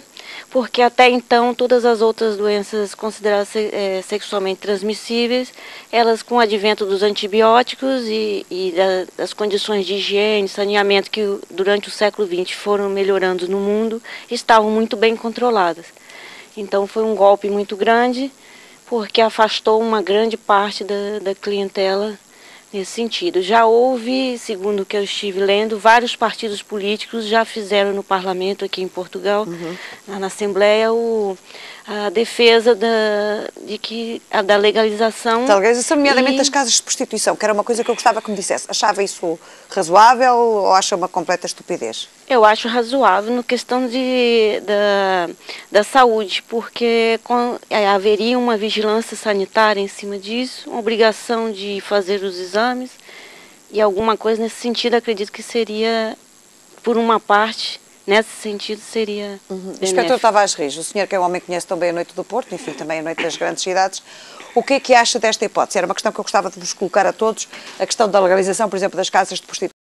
porque até então todas as outras doenças consideradas sexualmente transmissíveis, elas com o advento dos antibióticos e das condições de higiene, saneamento que durante o século XX foram melhorando no mundo, estavam muito bem controladas. Então foi um golpe muito grande, porque afastou uma grande parte da clientela nesse sentido. Já houve, segundo o que eu estive lendo, vários partidos políticos já fizeram no parlamento aqui em Portugal, na Assembleia, a defesa da legalização. Da legalização, nomeadamente das casas de prostituição, que era uma coisa que eu gostava que me dissesse. Achava isso razoável ou acha uma completa estupidez? Eu acho razoável na questão da saúde, porque haveria uma vigilância sanitária em cima disso, uma obrigação de fazer os exames, e alguma coisa nesse sentido acredito que seria, por uma parte, nesse sentido seria benéfico. Inspetor Tavares Rios, o senhor que é um homem que conhece também a noite do Porto, enfim, também a noite das grandes cidades, o que é que acha desta hipótese? Era uma questão que eu gostava de vos colocar a todos, a questão da legalização, por exemplo, das casas de prostituição.